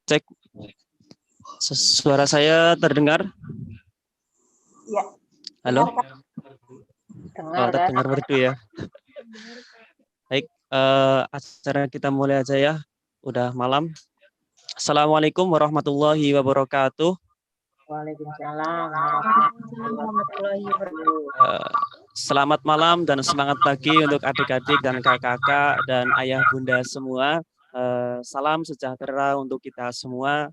Cek. Suara saya terdengar? Ya. Halo? Dengar, Oh, terdengar merdu ya. Baik, acara kita mulai aja ya. Udah malam. Assalamualaikum warahmatullahi wabarakatuh. Waalaikumsalam warahmatullahi wabarakatuh. Selamat malam dan semangat pagi untuk adik-adik dan kakak-kakak dan ayah bunda semua. Salam sejahtera untuk kita semua.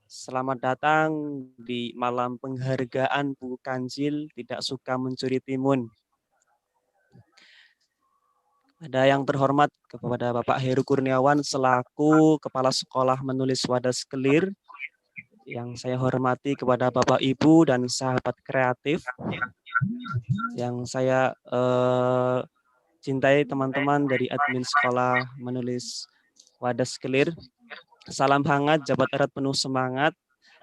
Selamat datang di malam penghargaan Buku Kancil Tidak Suka Mencuri Timun. Ada yang terhormat kepada Bapak Heru Kurniawan selaku Kepala Sekolah Menulis Wadas Kelir. Yang saya hormati kepada Bapak Ibu dan sahabat kreatif. Yang saya cintai teman-teman dari admin Sekolah Menulis Wadas Kelir. Salam hangat, jabat erat penuh semangat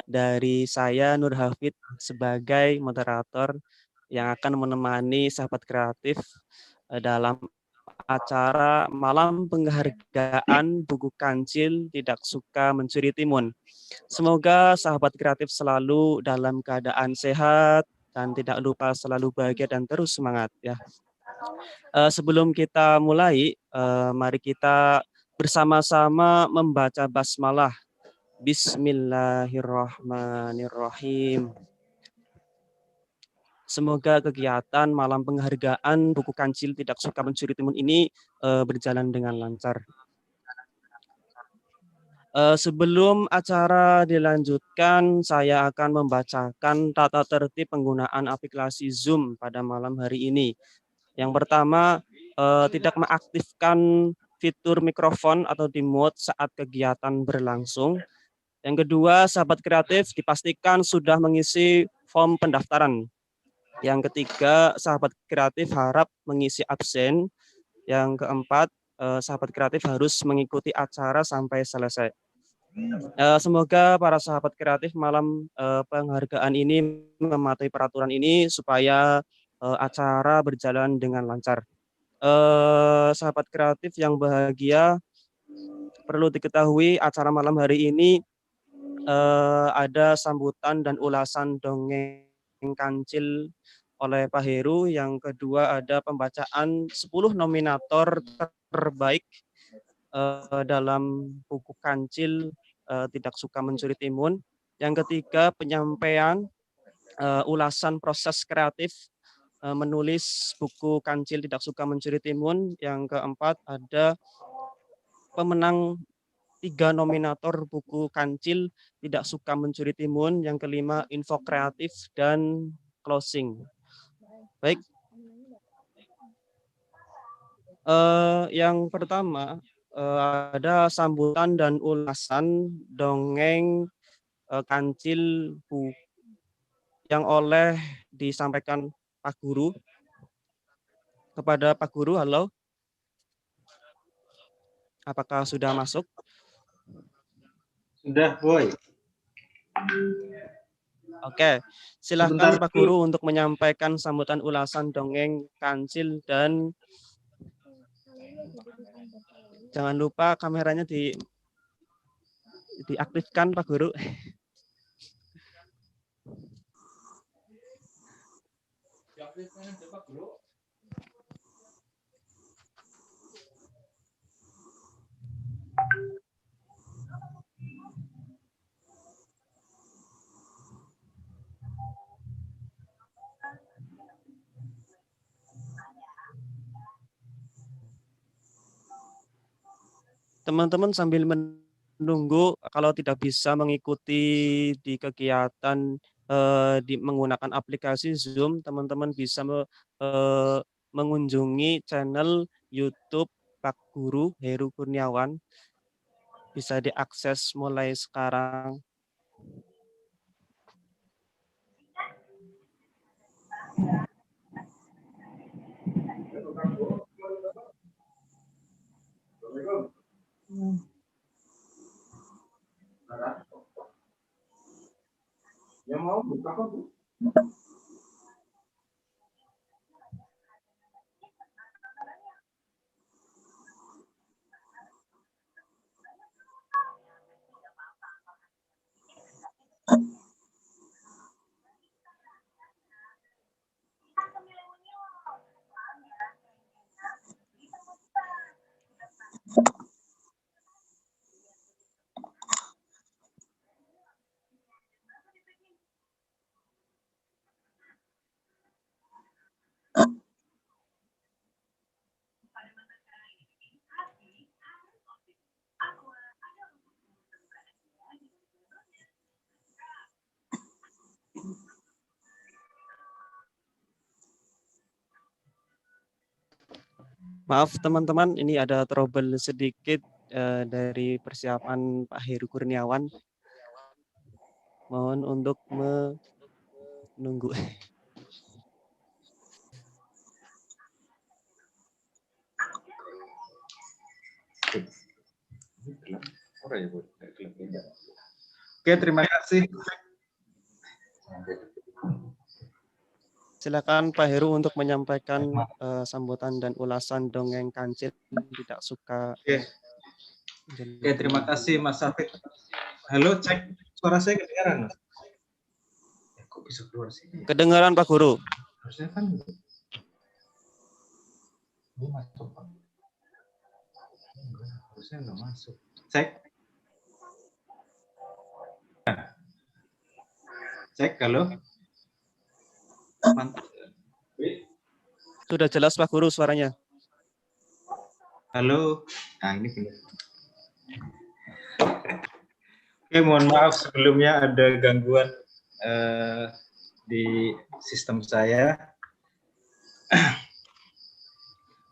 dari saya Nur Hafid sebagai moderator yang akan menemani sahabat kreatif dalam acara malam penghargaan Buku Kancil Tidak Suka Mencuri Timun. Semoga sahabat kreatif selalu dalam keadaan sehat dan tidak lupa selalu bahagia dan terus semangat ya. Sebelum kita mulai, mari kita bersama-sama membaca basmalah. Bismillahirrahmanirrahim. Semoga kegiatan malam penghargaan Buku Kancil Tidak Suka Mencuri Timun ini berjalan dengan lancar. Sebelum acara dilanjutkan, saya akan membacakan tata tertib penggunaan aplikasi Zoom pada malam hari ini. Yang pertama, tidak mengaktifkan fitur mikrofon atau di mute saat kegiatan berlangsung. Yang kedua, sahabat kreatif dipastikan sudah mengisi form pendaftaran. Yang ketiga, sahabat kreatif harap mengisi absen. Yang keempat, sahabat kreatif harus mengikuti acara sampai selesai. Semoga para sahabat kreatif malam penghargaan ini mematuhi peraturan ini supaya acara berjalan dengan lancar. Sahabat kreatif yang bahagia, perlu diketahui acara malam hari ini ada sambutan dan ulasan dongeng kancil oleh Pak Heru. Yang kedua ada pembacaan 10 nominator terbaik dalam buku kancil Tidak Suka Mencuri Timun. Yang ketiga penyampaian ulasan proses kreatif menulis buku kancil Tidak Suka Mencuri Timun. Yang keempat ada pemenang 3 nominator buku kancil Tidak Suka Mencuri Timun. Yang kelima info kreatif dan closing. Baik. Yang pertama ada sambutan dan ulasan dongeng kancil yang oleh disampaikan Pak Guru. Kepada Pak Guru, halo. Apakah sudah masuk? Sudah, Boy. Oke, silakan Pak Guru untuk menyampaikan sambutan ulasan dongeng kancil dan jangan lupa kameranya diaktifkan Pak Guru. Teman-teman sambil menunggu, kalau tidak bisa mengikuti di kegiatan menggunakan aplikasi Zoom, teman-teman bisa mengunjungi channel YouTube Pak Guru Heru Kurniawan. Bisa diakses mulai sekarang. Yang mau buka kok, Bu? Maaf teman-teman, ini ada trouble sedikit dari persiapan Pak Heru Kurniawan. Mohon untuk menunggu. Oke, terima kasih. Silakan Pak Heru untuk menyampaikan sambutan dan ulasan dongeng kancil tidak suka. Oke, terima kasih Mas Safik. Halo, cek suara saya kedengaran, Mas? Kok bisa keluar sini? Kedengaran Pak Guru. Harusnya kan ini masuk, Pak. Harusnya nggak masuk. Cek. Cek, halo. Mantap. Sudah jelas Pak Guru suaranya. Halo. Nah, ini benar. Oke, mohon maaf sebelumnya ada gangguan di sistem saya.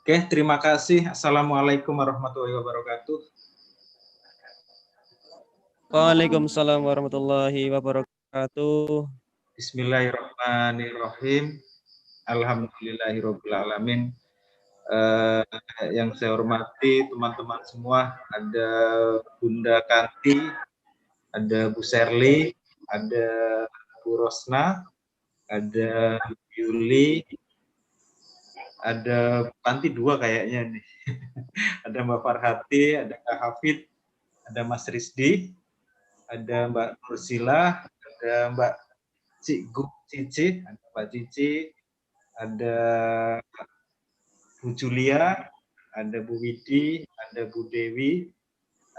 Oke, terima kasih. Assalamualaikum warahmatullahi wabarakatuh. Waalaikumsalam warahmatullahi wabarakatuh. Bismillahirrahmanirrahim. Alhamdulillahirabbil alamin. Yang saya hormati teman-teman semua, ada Bunda Kanti, ada Bu Serli, ada Bu Rosna, ada Yuli, ada Kanti 2 kayaknya nih. Ada Mbak Farhati, ada Kak Hafid, ada Mas Rizdi, ada Mbak Nursila, ada Mbak Cici, ada Mbak Cici, ada Bu Julia, ada Bu Widi, ada Bu Dewi,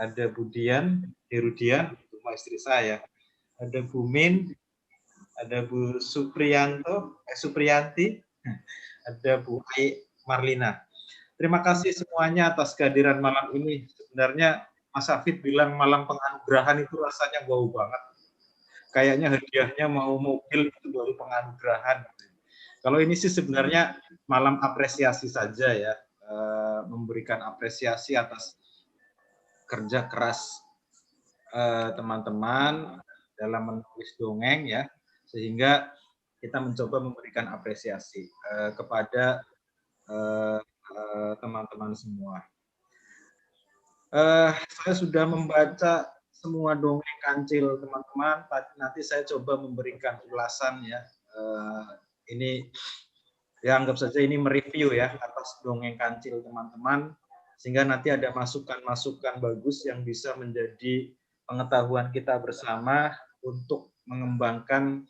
ada Bu Dian, Herudian, rumah istri saya, ada Bu Min, ada Bu Supriyanti, ada Bu Ai Marlina. Terima kasih semuanya atas kehadiran malam ini. Sebenarnya Mas Hafid bilang malam penganugerahan itu rasanya wow banget. Kayaknya hadiahnya mau mobil itu baru penganugerahan. Kalau ini sih sebenarnya malam apresiasi saja ya, memberikan apresiasi atas kerja keras teman-teman dalam menulis dongeng ya, sehingga kita mencoba memberikan apresiasi kepada teman-teman semua. Saya sudah membaca semua dongeng kancil teman-teman. Nanti saya coba memberikan ulasan ya. Ini ya anggap saja ini mereview ya atas dongeng kancil teman-teman, sehingga nanti ada masukan-masukan bagus yang bisa menjadi pengetahuan kita bersama untuk mengembangkan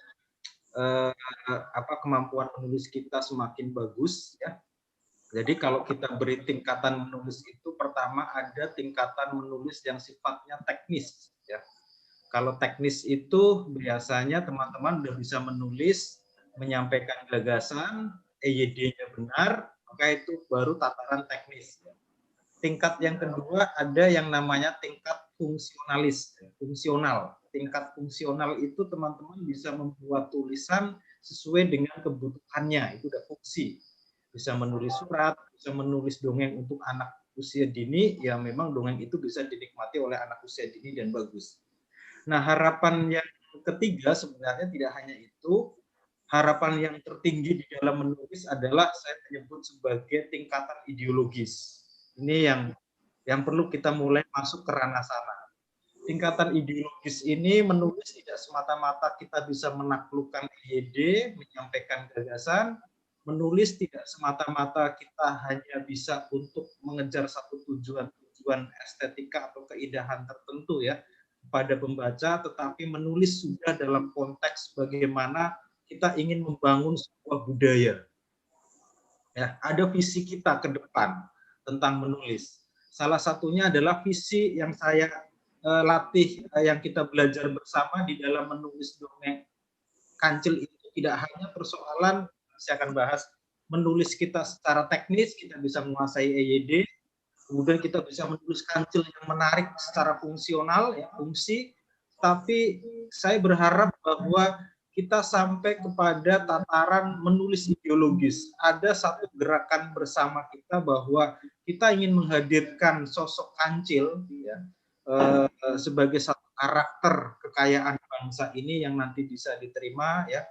kemampuan menulis kita semakin bagus ya. Jadi kalau kita beri tingkatan menulis itu, pertama ada tingkatan menulis yang sifatnya teknis ya. Kalau teknis itu biasanya teman-teman udah bisa menulis, menyampaikan gagasan, EYD-nya benar, maka itu baru tataran teknis. Tingkat yang kedua ada yang namanya tingkat fungsionalis, fungsional. Tingkat fungsional itu teman-teman bisa membuat tulisan sesuai dengan kebutuhannya, itu udah fungsi. Bisa menulis surat, bisa menulis dongeng untuk anak usia dini, ya memang dongeng itu bisa dinikmati oleh anak usia dini dan bagus. Nah, harapan yang ketiga sebenarnya tidak hanya itu. Harapan yang tertinggi di dalam menulis adalah saya menyebut sebagai tingkatan ideologis. Ini yang perlu kita mulai masuk ke ranah sana. Tingkatan ideologis ini menulis tidak semata-mata kita bisa menaklukkan EYD, menyampaikan gagasan. Menulis tidak semata-mata kita hanya bisa untuk mengejar satu tujuan estetika atau keindahan tertentu ya pada pembaca, tetapi menulis sudah dalam konteks bagaimana kita ingin membangun sebuah budaya. Ya, ada visi kita ke depan tentang menulis. Salah satunya adalah visi yang saya latih, yang kita belajar bersama di dalam menulis dongeng kancil itu tidak hanya persoalan, saya akan bahas, menulis kita secara teknis, kita bisa menguasai EYD, kemudian kita bisa menulis kancil yang menarik secara fungsional, ya, fungsi, tapi saya berharap bahwa kita sampai kepada tataran menulis ideologis. Ada satu gerakan bersama kita bahwa kita ingin menghadirkan sosok Kancil ya, sebagai satu karakter kekayaan bangsa ini yang nanti bisa diterima ya,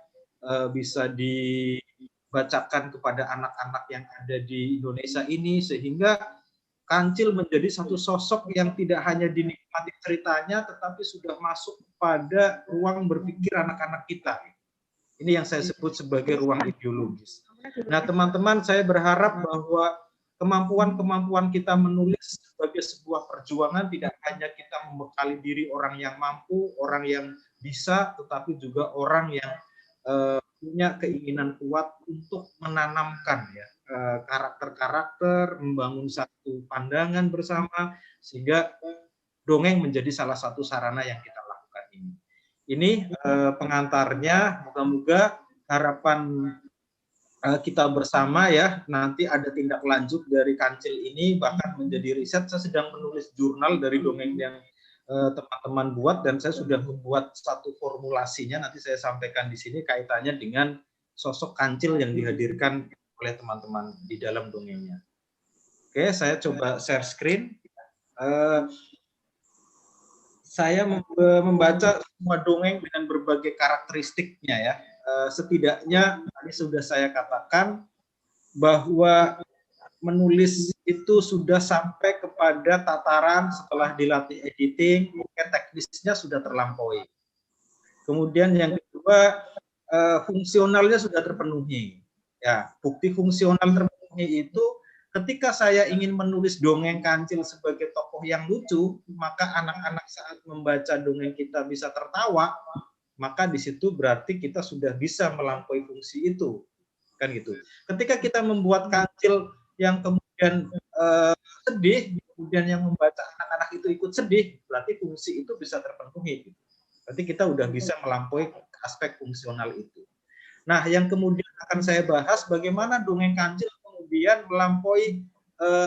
bisa dibacakan kepada anak-anak yang ada di Indonesia ini, sehingga Kancil menjadi satu sosok yang tidak hanya dinikmati ceritanya, tetapi sudah masuk pada ruang berpikir anak-anak kita. Ini yang saya sebut sebagai ruang ideologis. Nah, teman-teman, saya berharap bahwa kemampuan-kemampuan kita menulis sebagai sebuah perjuangan tidak hanya kita membekali diri orang yang mampu, orang yang bisa, tetapi juga orang yang punya keinginan kuat untuk menanamkan ya karakter-karakter, membangun satu pandangan bersama, sehingga dongeng menjadi salah satu sarana yang kita lakukan ini. Ini pengantarnya, moga-moga harapan kita bersama ya, nanti ada tindak lanjut dari Kancil ini, bahkan menjadi riset. Saya sedang menulis jurnal dari dongeng yang teman-teman buat, dan saya sudah membuat satu formulasinya, nanti saya sampaikan di sini kaitannya dengan sosok Kancil yang dihadirkan oleh teman-teman di dalam dongengnya. Oke, saya coba share screen. Saya membaca semua dongeng dengan berbagai karakteristiknya ya. Setidaknya tadi sudah saya katakan bahwa menulis itu sudah sampai kepada tataran setelah dilatih editing, mungkin teknisnya sudah terlampaui. Kemudian yang kedua, fungsionalnya sudah terpenuhi. Ya, bukti fungsional terpenuhi itu ketika saya ingin menulis dongeng Kancil sebagai tokoh yang lucu, maka anak-anak saat membaca dongeng kita bisa tertawa, maka di situ berarti kita sudah bisa melampaui fungsi itu. Kan gitu. Ketika kita membuat Kancil yang kemudian sedih, kemudian yang membaca anak-anak itu ikut sedih, berarti fungsi itu bisa terpenuhi. Berarti kita udah bisa melampaui aspek fungsional itu. Nah, yang kemudian akan saya bahas bagaimana dongeng Kancil kemudian melampaui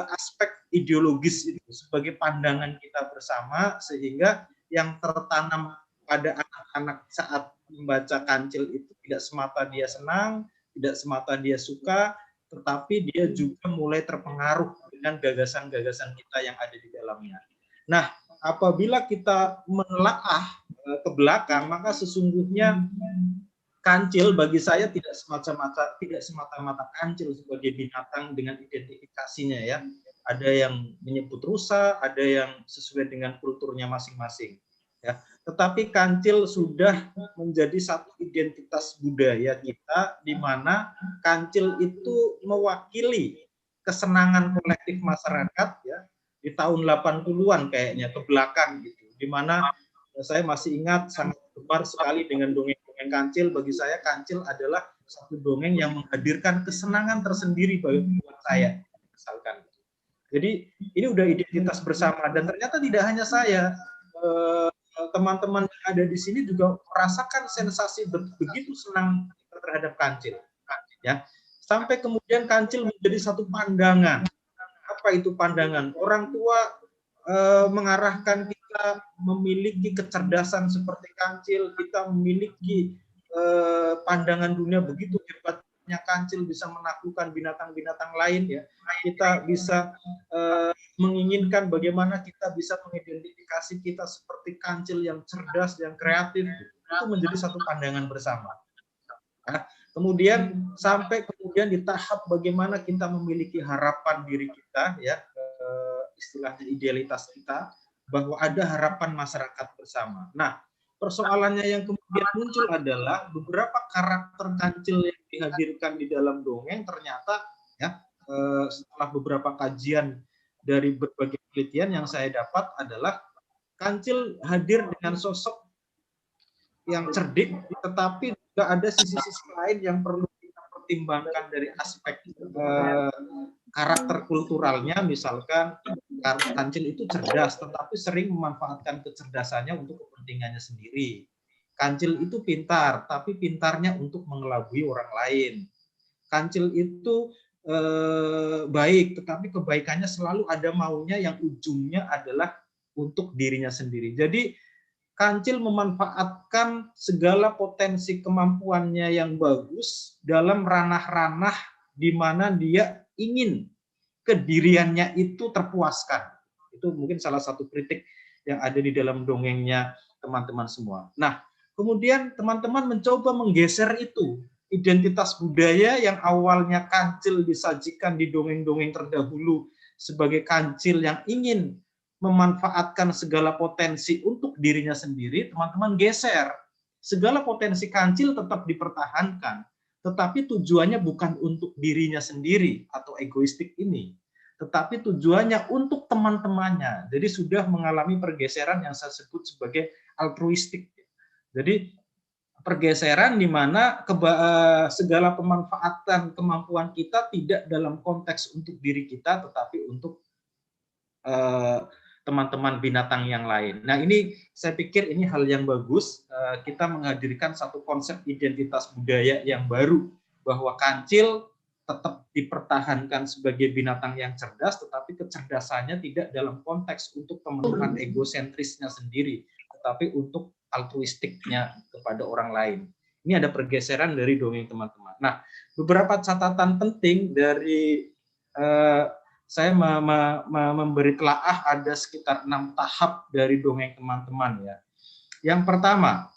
aspek ideologis itu sebagai pandangan kita bersama, sehingga yang tertanam pada anak-anak saat membaca Kancil itu tidak semata dia senang, tidak semata dia suka, tetapi dia juga mulai terpengaruh dengan gagasan-gagasan kita yang ada di dalamnya. Nah, apabila kita menelaah ke belakang, maka sesungguhnya Kancil bagi saya tidak semata-mata Kancil sebagai binatang dengan identifikasinya ya. Ada yang menyebut rusa, ada yang sesuai dengan kulturnya masing-masing. Ya. Tetapi Kancil sudah menjadi satu identitas budaya kita, di mana Kancil itu mewakili kesenangan kolektif masyarakat ya di tahun 80-an kayaknya ke belakang gitu, di mana saya masih ingat sangat gemar sekali dengan dongeng-dongeng Kancil. Bagi saya Kancil adalah satu dongeng yang menghadirkan kesenangan tersendiri buat saya misalkan. Jadi ini udah identitas bersama, dan ternyata tidak hanya saya, teman-teman yang ada di sini juga merasakan sensasi begitu senang terhadap Kancil ya, sampai kemudian Kancil menjadi satu pandangan. Apa itu pandangan? Orang tua mengarahkan kita memiliki kecerdasan seperti Kancil, kita memiliki pandangan dunia begitu hebatnya Kancil, bisa menaklukkan binatang-binatang lain ya. Kita bisa menginginkan bagaimana kita bisa mengidentifikasi kita seperti Kancil yang cerdas, yang kreatif. Itu menjadi satu pandangan bersama. Nah, kemudian sampai kemudian di tahap bagaimana kita memiliki harapan diri kita ya, istilahnya idealitas kita, bahwa ada harapan masyarakat bersama. Nah, persoalannya yang kemudian muncul adalah beberapa karakter Kancil yang dihadirkan di dalam dongeng ternyata ya, setelah beberapa kajian dari berbagai penelitian yang saya dapat adalah Kancil hadir dengan sosok yang cerdik, tetapi juga ada sisi-sisi lain yang perlu kita pertimbangkan dari aspek karakter kulturalnya. Misalkan Kancil itu cerdas, tetapi sering memanfaatkan kecerdasannya untuk kepentingannya sendiri. Kancil itu pintar, tapi pintarnya untuk mengelabui orang lain. Kancil itu baik, tetapi kebaikannya selalu ada maunya yang ujungnya adalah untuk dirinya sendiri. Jadi Kancil memanfaatkan segala potensi kemampuannya yang bagus dalam ranah-ranah di mana dia ingin kediriannya itu terpuaskan. Itu mungkin salah satu kritik yang ada di dalam dongengnya teman-teman semua. Nah, kemudian teman-teman mencoba menggeser itu. Identitas budaya yang awalnya Kancil disajikan di dongeng-dongeng terdahulu sebagai Kancil yang ingin memanfaatkan segala potensi untuk dirinya sendiri, teman-teman geser. Segala potensi Kancil tetap dipertahankan, tetapi tujuannya bukan untuk dirinya sendiri atau egoistik ini, tetapi tujuannya untuk teman-temannya. Jadi sudah mengalami pergeseran yang saya sebut sebagai altruistik. Jadi pergeseran di mana segala pemanfaatan kemampuan kita tidak dalam konteks untuk diri kita, tetapi untuk teman-teman binatang yang lain. Nah, ini saya pikir ini hal yang bagus. Kita menghadirkan satu konsep identitas budaya yang baru, bahwa Kancil tetap dipertahankan sebagai binatang yang cerdas, tetapi kecerdasannya tidak dalam konteks untuk pemenuhan egosentrisnya sendiri, tetapi untuk altruistiknya kepada orang lain. Ini ada pergeseran dari dongeng teman-teman. Nah, beberapa catatan penting dari saya memberi telaah ada sekitar 6 tahap dari dongeng teman-teman ya. Yang pertama,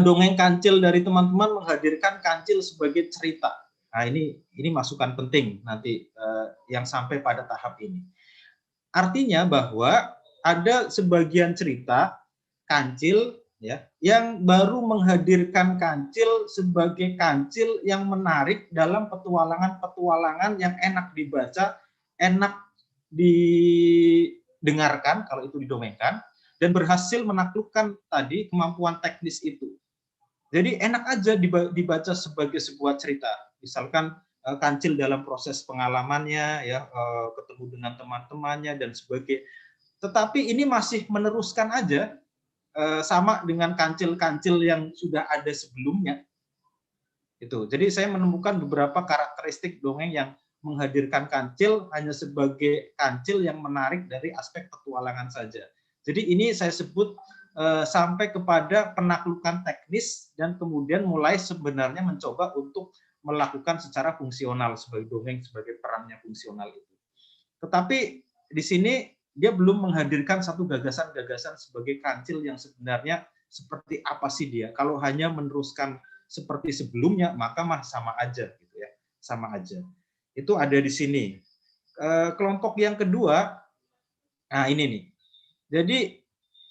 dongeng Kancil dari teman-teman menghadirkan Kancil sebagai cerita. Nah, ini masukan penting nanti yang sampai pada tahap ini. Artinya bahwa ada sebagian cerita Kancil ya yang baru menghadirkan Kancil sebagai Kancil yang menarik dalam petualangan-petualangan yang enak dibaca, enak didengarkan kalau itu didongengkan, dan berhasil menaklukkan tadi kemampuan teknis itu. Jadi enak aja dibaca sebagai sebuah cerita. Misalkan Kancil dalam proses pengalamannya, ya ketemu dengan teman-temannya dan sebagainya. Tetapi ini masih meneruskan aja sama dengan kancil-kancil yang sudah ada sebelumnya. Itu. Jadi saya menemukan beberapa karakteristik dongeng yang menghadirkan Kancil hanya sebagai Kancil yang menarik dari aspek petualangan saja. Jadi ini saya sebut sampai kepada penaklukan teknis dan kemudian mulai sebenarnya mencoba untuk melakukan secara fungsional sebagai dongeng, sebagai perannya fungsional itu. Tetapi di sini dia belum menghadirkan satu gagasan-gagasan sebagai Kancil yang sebenarnya seperti apa sih dia. Kalau hanya meneruskan seperti sebelumnya, maka mah sama aja gitu ya, sama aja. Itu ada di sini. Kelompok yang kedua, nah ini nih. Jadi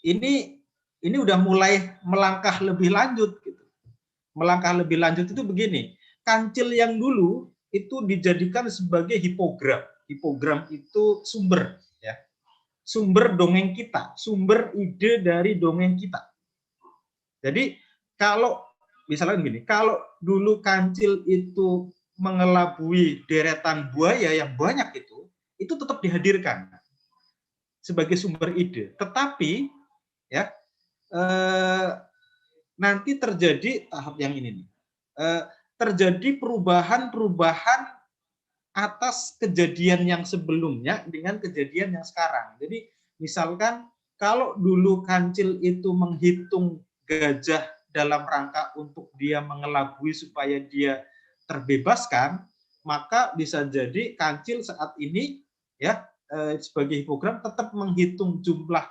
ini udah mulai melangkah lebih lanjut gitu. Melangkah lebih lanjut itu begini. Kancil yang dulu itu dijadikan sebagai hipogram. Hipogram itu sumber ya. Sumber dongeng kita, sumber ide dari dongeng kita. Jadi kalau misalnya begini, kalau dulu Kancil itu mengelabui deretan buaya yang banyak itu tetap dihadirkan sebagai sumber ide. Tetapi ya nanti terjadi tahap yang ini nih. Terjadi perubahan-perubahan atas kejadian yang sebelumnya dengan kejadian yang sekarang. Jadi misalkan kalau dulu Kancil itu menghitung gajah dalam rangka untuk dia mengelabui supaya dia terbebaskan, maka bisa jadi Kancil saat ini ya sebagai hipogram tetap menghitung jumlah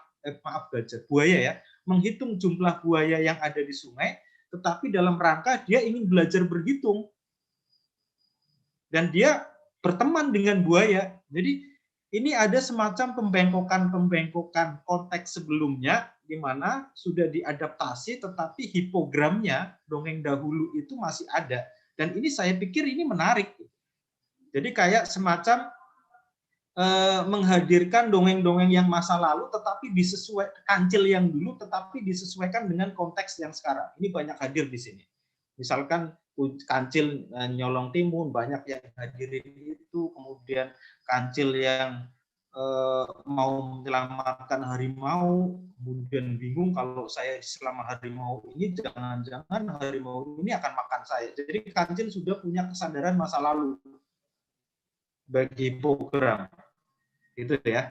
buaya ya, menghitung jumlah buaya yang ada di sungai, tetapi dalam rangka dia ingin belajar berhitung dan dia berteman dengan buaya. Jadi ini ada semacam pembengkokan konteks sebelumnya di mana sudah diadaptasi, tetapi hipogramnya dongeng dahulu itu masih ada. Dan ini saya pikir ini menarik. Jadi kayak semacam menghadirkan dongeng-dongeng yang masa lalu, tetapi disesuaikan Kancil yang dulu, tetapi disesuaikan dengan konteks yang sekarang. Ini banyak hadir di sini. Misalkan Kancil nyolong timun, banyak yang hadirin itu, kemudian Kancil yang mau menyelamatkan harimau, kemudian bingung kalau saya selama harimau ini jangan-jangan harimau ini akan makan saya. Jadi Kancil sudah punya kesadaran masa lalu bagi hipogram, gitu ya.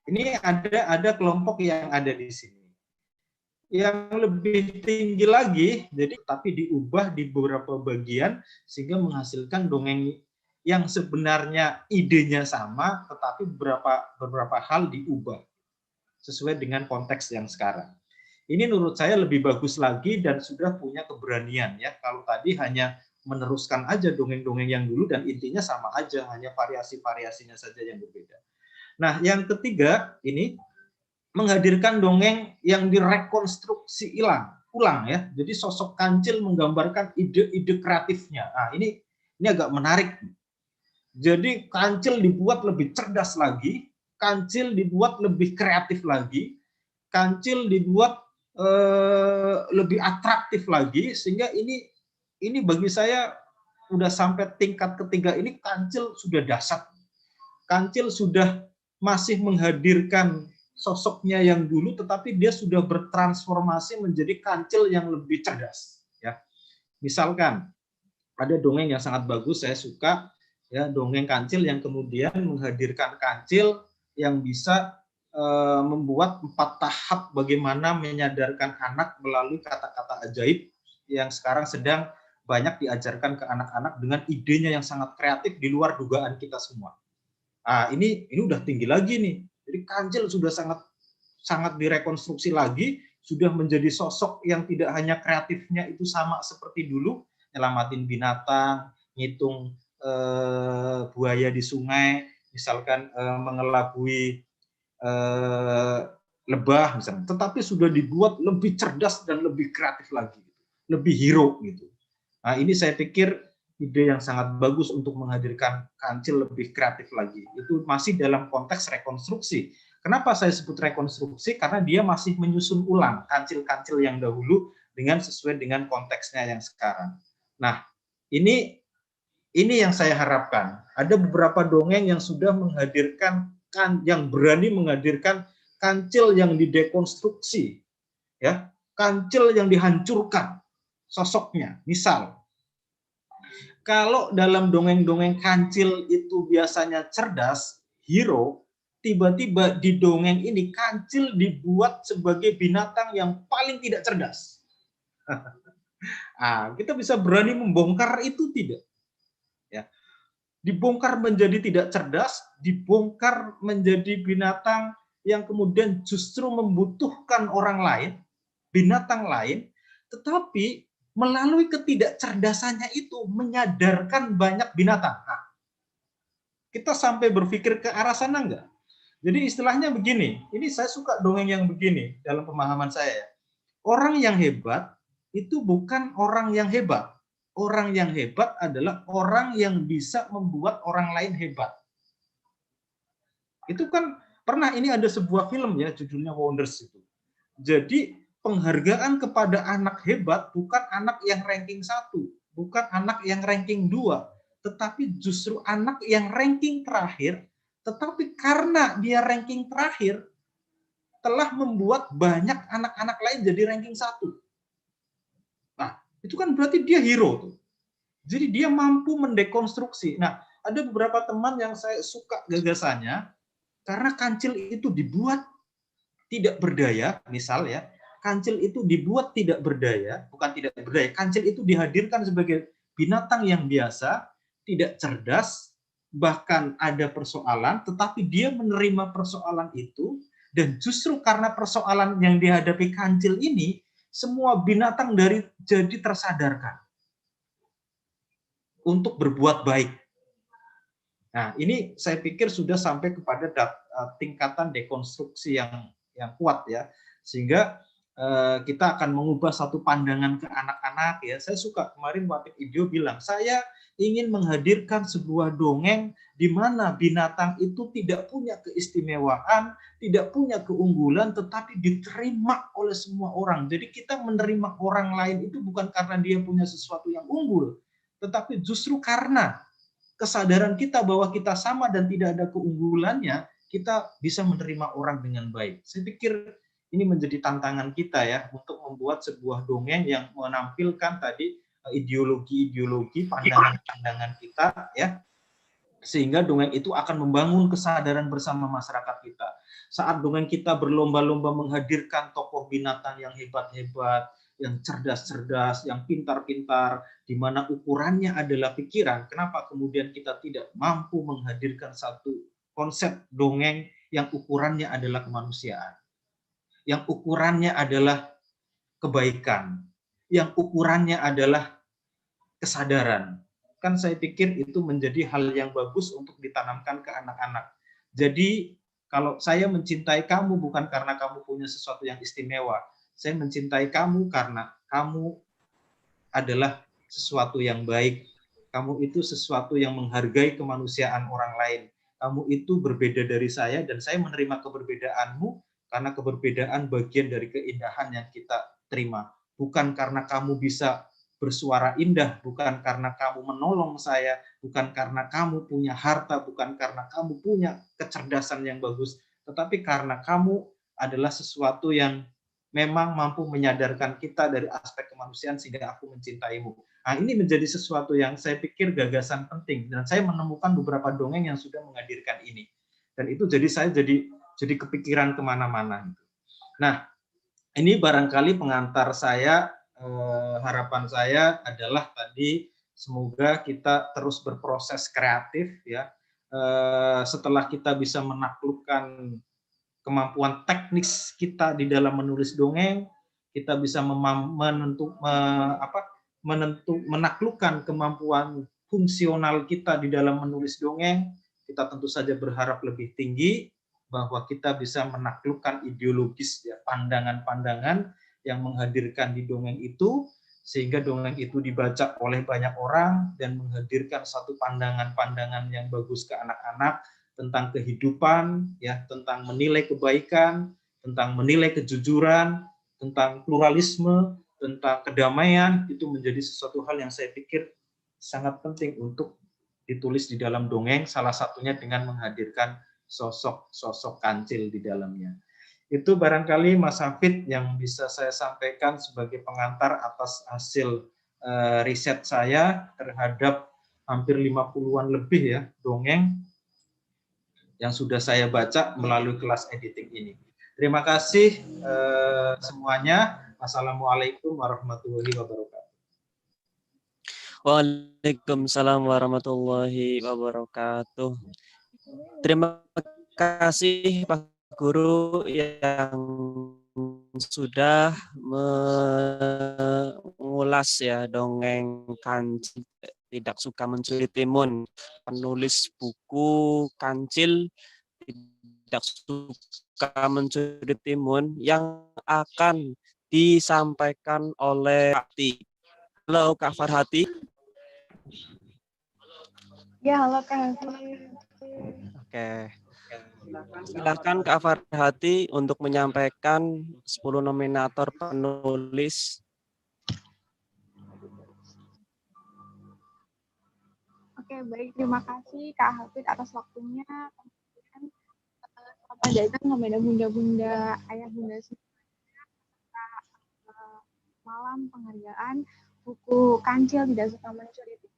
Ini ada kelompok yang ada di sini. yang lebih tinggi lagi, jadi tapi diubah di beberapa bagian sehingga menghasilkan dongeng yang sebenarnya idenya sama, tetapi beberapa hal diubah sesuai dengan konteks yang sekarang. Ini menurut saya lebih bagus lagi dan sudah punya keberanian ya. Kalau tadi hanya meneruskan aja dongeng-dongeng yang dulu dan intinya sama aja, hanya variasi-variasinya saja yang berbeda. Nah, yang ketiga ini menghadirkan dongeng yang direkonstruksi ulang ya. Jadi sosok Kancil menggambarkan ide-ide kreatifnya. Nah, ini agak menarik. Jadi Kancil dibuat lebih cerdas lagi, Kancil dibuat lebih kreatif lagi, Kancil dibuat lebih atraktif lagi, sehingga ini bagi saya udah sampai tingkat ketiga ini Kancil sudah dahsyat. Kancil sudah masih menghadirkan sosoknya yang dulu, tetapi dia sudah bertransformasi menjadi Kancil yang lebih cerdas. Ya, misalkan ada dongeng yang sangat bagus, saya suka ya, dongeng Kancil yang kemudian menghadirkan Kancil yang bisa membuat 4 tahap bagaimana menyadarkan anak melalui kata-kata ajaib yang sekarang sedang banyak diajarkan ke anak-anak dengan idenya yang sangat kreatif di luar dugaan kita semua. Nah, ini udah tinggi lagi nih. Jadi Kancil sudah sangat direkonstruksi lagi, sudah menjadi sosok yang tidak hanya kreatifnya itu sama seperti dulu, nyelamatin binatang, ngitung buaya di sungai, misalkan mengelabui lebah misalnya, tetapi sudah dibuat lebih cerdas dan lebih kreatif lagi, lebih hero gitu. Nah, ini saya pikir ide yang sangat bagus untuk menghadirkan Kancil lebih kreatif lagi. Itu masih dalam konteks rekonstruksi. Kenapa saya sebut rekonstruksi? Karena dia masih menyusun ulang Kancil-Kancil yang dahulu dengan sesuai dengan konteksnya yang sekarang. Nah, ini yang saya harapkan. Ada beberapa dongeng yang sudah menghadirkan, yang berani menghadirkan Kancil yang didekonstruksi, ya, Kancil yang dihancurkan sosoknya. Misal, kalau dalam dongeng-dongeng Kancil itu biasanya cerdas, hero, tiba-tiba di dongeng ini Kancil dibuat sebagai binatang yang paling tidak cerdas. Kita bisa berani membongkar itu tidak? Ya. Dibongkar menjadi tidak cerdas, dibongkar menjadi binatang yang kemudian justru membutuhkan orang lain, binatang lain, tetapi melalui ketidakcerdasannya itu menyadarkan banyak binatang. Nah, kita sampai berpikir ke arah sana enggak? Jadi istilahnya begini, ini saya suka dongeng yang begini dalam pemahaman saya. Orang yang hebat itu bukan orang yang hebat. Orang yang hebat adalah orang yang bisa membuat orang lain hebat. Itu kan pernah, ini ada sebuah film ya, judulnya Wonders itu. Jadi penghargaan kepada anak hebat bukan anak yang ranking 1, bukan anak yang ranking 2, tetapi justru anak yang ranking terakhir, tetapi karena dia ranking terakhir, telah membuat banyak anak-anak lain jadi ranking 1. Nah, itu kan berarti dia hero tuh. Jadi dia mampu mendekonstruksi. Nah, ada beberapa teman yang saya suka gagasannya, karena Kancil itu dibuat tidak berdaya, misal ya, Kancil itu dibuat tidak berdaya, bukan tidak berdaya, Kancil itu dihadirkan sebagai binatang yang biasa, tidak cerdas, bahkan ada persoalan, tetapi dia menerima persoalan itu, dan justru karena persoalan yang dihadapi Kancil ini, semua binatang jadi tersadarkan untuk berbuat baik. Nah, ini saya pikir sudah sampai kepada tingkatan dekonstruksi yang kuat ya, sehingga kita akan mengubah satu pandangan ke anak-anak ya. Saya suka kemarin Watik Idio bilang, saya ingin menghadirkan sebuah dongeng di mana binatang itu tidak punya keistimewaan, tidak punya keunggulan, tetapi diterima oleh semua orang. Jadi kita menerima orang lain itu bukan karena dia punya sesuatu yang unggul, tetapi justru karena kesadaran kita bahwa kita sama dan tidak ada keunggulannya, kita bisa menerima orang dengan baik. Saya pikir ini menjadi tantangan kita ya, untuk membuat sebuah dongeng yang menampilkan tadi ideologi-ideologi, pandangan-pandangan kita ya, Sehingga dongeng itu akan membangun kesadaran bersama masyarakat kita. Saat dongeng kita berlomba-lomba menghadirkan tokoh binatang yang hebat-hebat, yang cerdas-cerdas, yang pintar-pintar, di mana ukurannya adalah pikiran, kenapa kemudian kita tidak mampu menghadirkan satu konsep dongeng yang ukurannya adalah kemanusiaan, yang ukurannya adalah kebaikan, yang ukurannya adalah kesadaran. Kan saya pikir itu menjadi hal yang bagus untuk ditanamkan ke anak-anak. Jadi kalau saya mencintai kamu bukan karena kamu punya sesuatu yang istimewa. Saya mencintai kamu karena kamu adalah sesuatu yang baik. Kamu itu sesuatu yang menghargai kemanusiaan orang lain. Kamu itu berbeda dari saya dan saya menerima keberbedaanmu karena keberbedaan bagian dari keindahan yang kita terima. Bukan karena kamu bisa bersuara indah, bukan karena kamu menolong saya, bukan karena kamu punya harta, bukan karena kamu punya kecerdasan yang bagus, tetapi karena kamu adalah sesuatu yang memang mampu menyadarkan kita dari aspek kemanusiaan sehingga aku mencintaimu. Nah, ini menjadi sesuatu yang saya pikir gagasan penting dan saya menemukan beberapa dongeng yang sudah menghadirkan ini. Dan itu jadi saya jadi kepikiran kemana-mana. Nah, ini barangkali pengantar saya. Harapan saya adalah tadi semoga kita terus berproses kreatif ya. Setelah kita bisa menaklukkan kemampuan teknis kita di dalam menulis dongeng, kita bisa menaklukkan kemampuan fungsional kita di dalam menulis dongeng. Kita tentu saja berharap lebih tinggi bahwa kita bisa menaklukkan ideologis ya, pandangan-pandangan yang menghadirkan di dongeng itu, sehingga dongeng itu dibaca oleh banyak orang dan menghadirkan satu pandangan-pandangan yang bagus ke anak-anak tentang kehidupan, ya, tentang menilai kebaikan, tentang menilai kejujuran, tentang pluralisme, tentang kedamaian. Itu menjadi sesuatu hal yang saya pikir sangat penting untuk ditulis di dalam dongeng, salah satunya dengan menghadirkan sosok-sosok kancil di dalamnya. Itu barangkali Mas Hafid yang bisa saya sampaikan sebagai pengantar atas hasil riset saya terhadap hampir 50-an lebih ya dongeng yang sudah saya baca melalui kelas editing ini. Terima kasih semuanya. Assalamualaikum warahmatullahi wabarakatuh. Waalaikumsalam warahmatullahi wabarakatuh. Terima kasih Pak Guru yang sudah mengulas ya dongeng Kancil Tidak Suka Mencuri Timun, penulis buku Kancil Tidak Suka Mencuri Timun yang akan disampaikan oleh Farhati. Halo Kak Farhati. Ya, halo Kak Hafid. Oke. Silakan Kak Farhati untuk menyampaikan 10 nominator penulis. Oke, baik. Terima kasih Kak Hafid atas waktunya. Kemudian selamat datang kepada bunda-bunda, ayah bunda semuanya. Malam penghargaan buku Kancil Tidak Suka Mencuri Timun.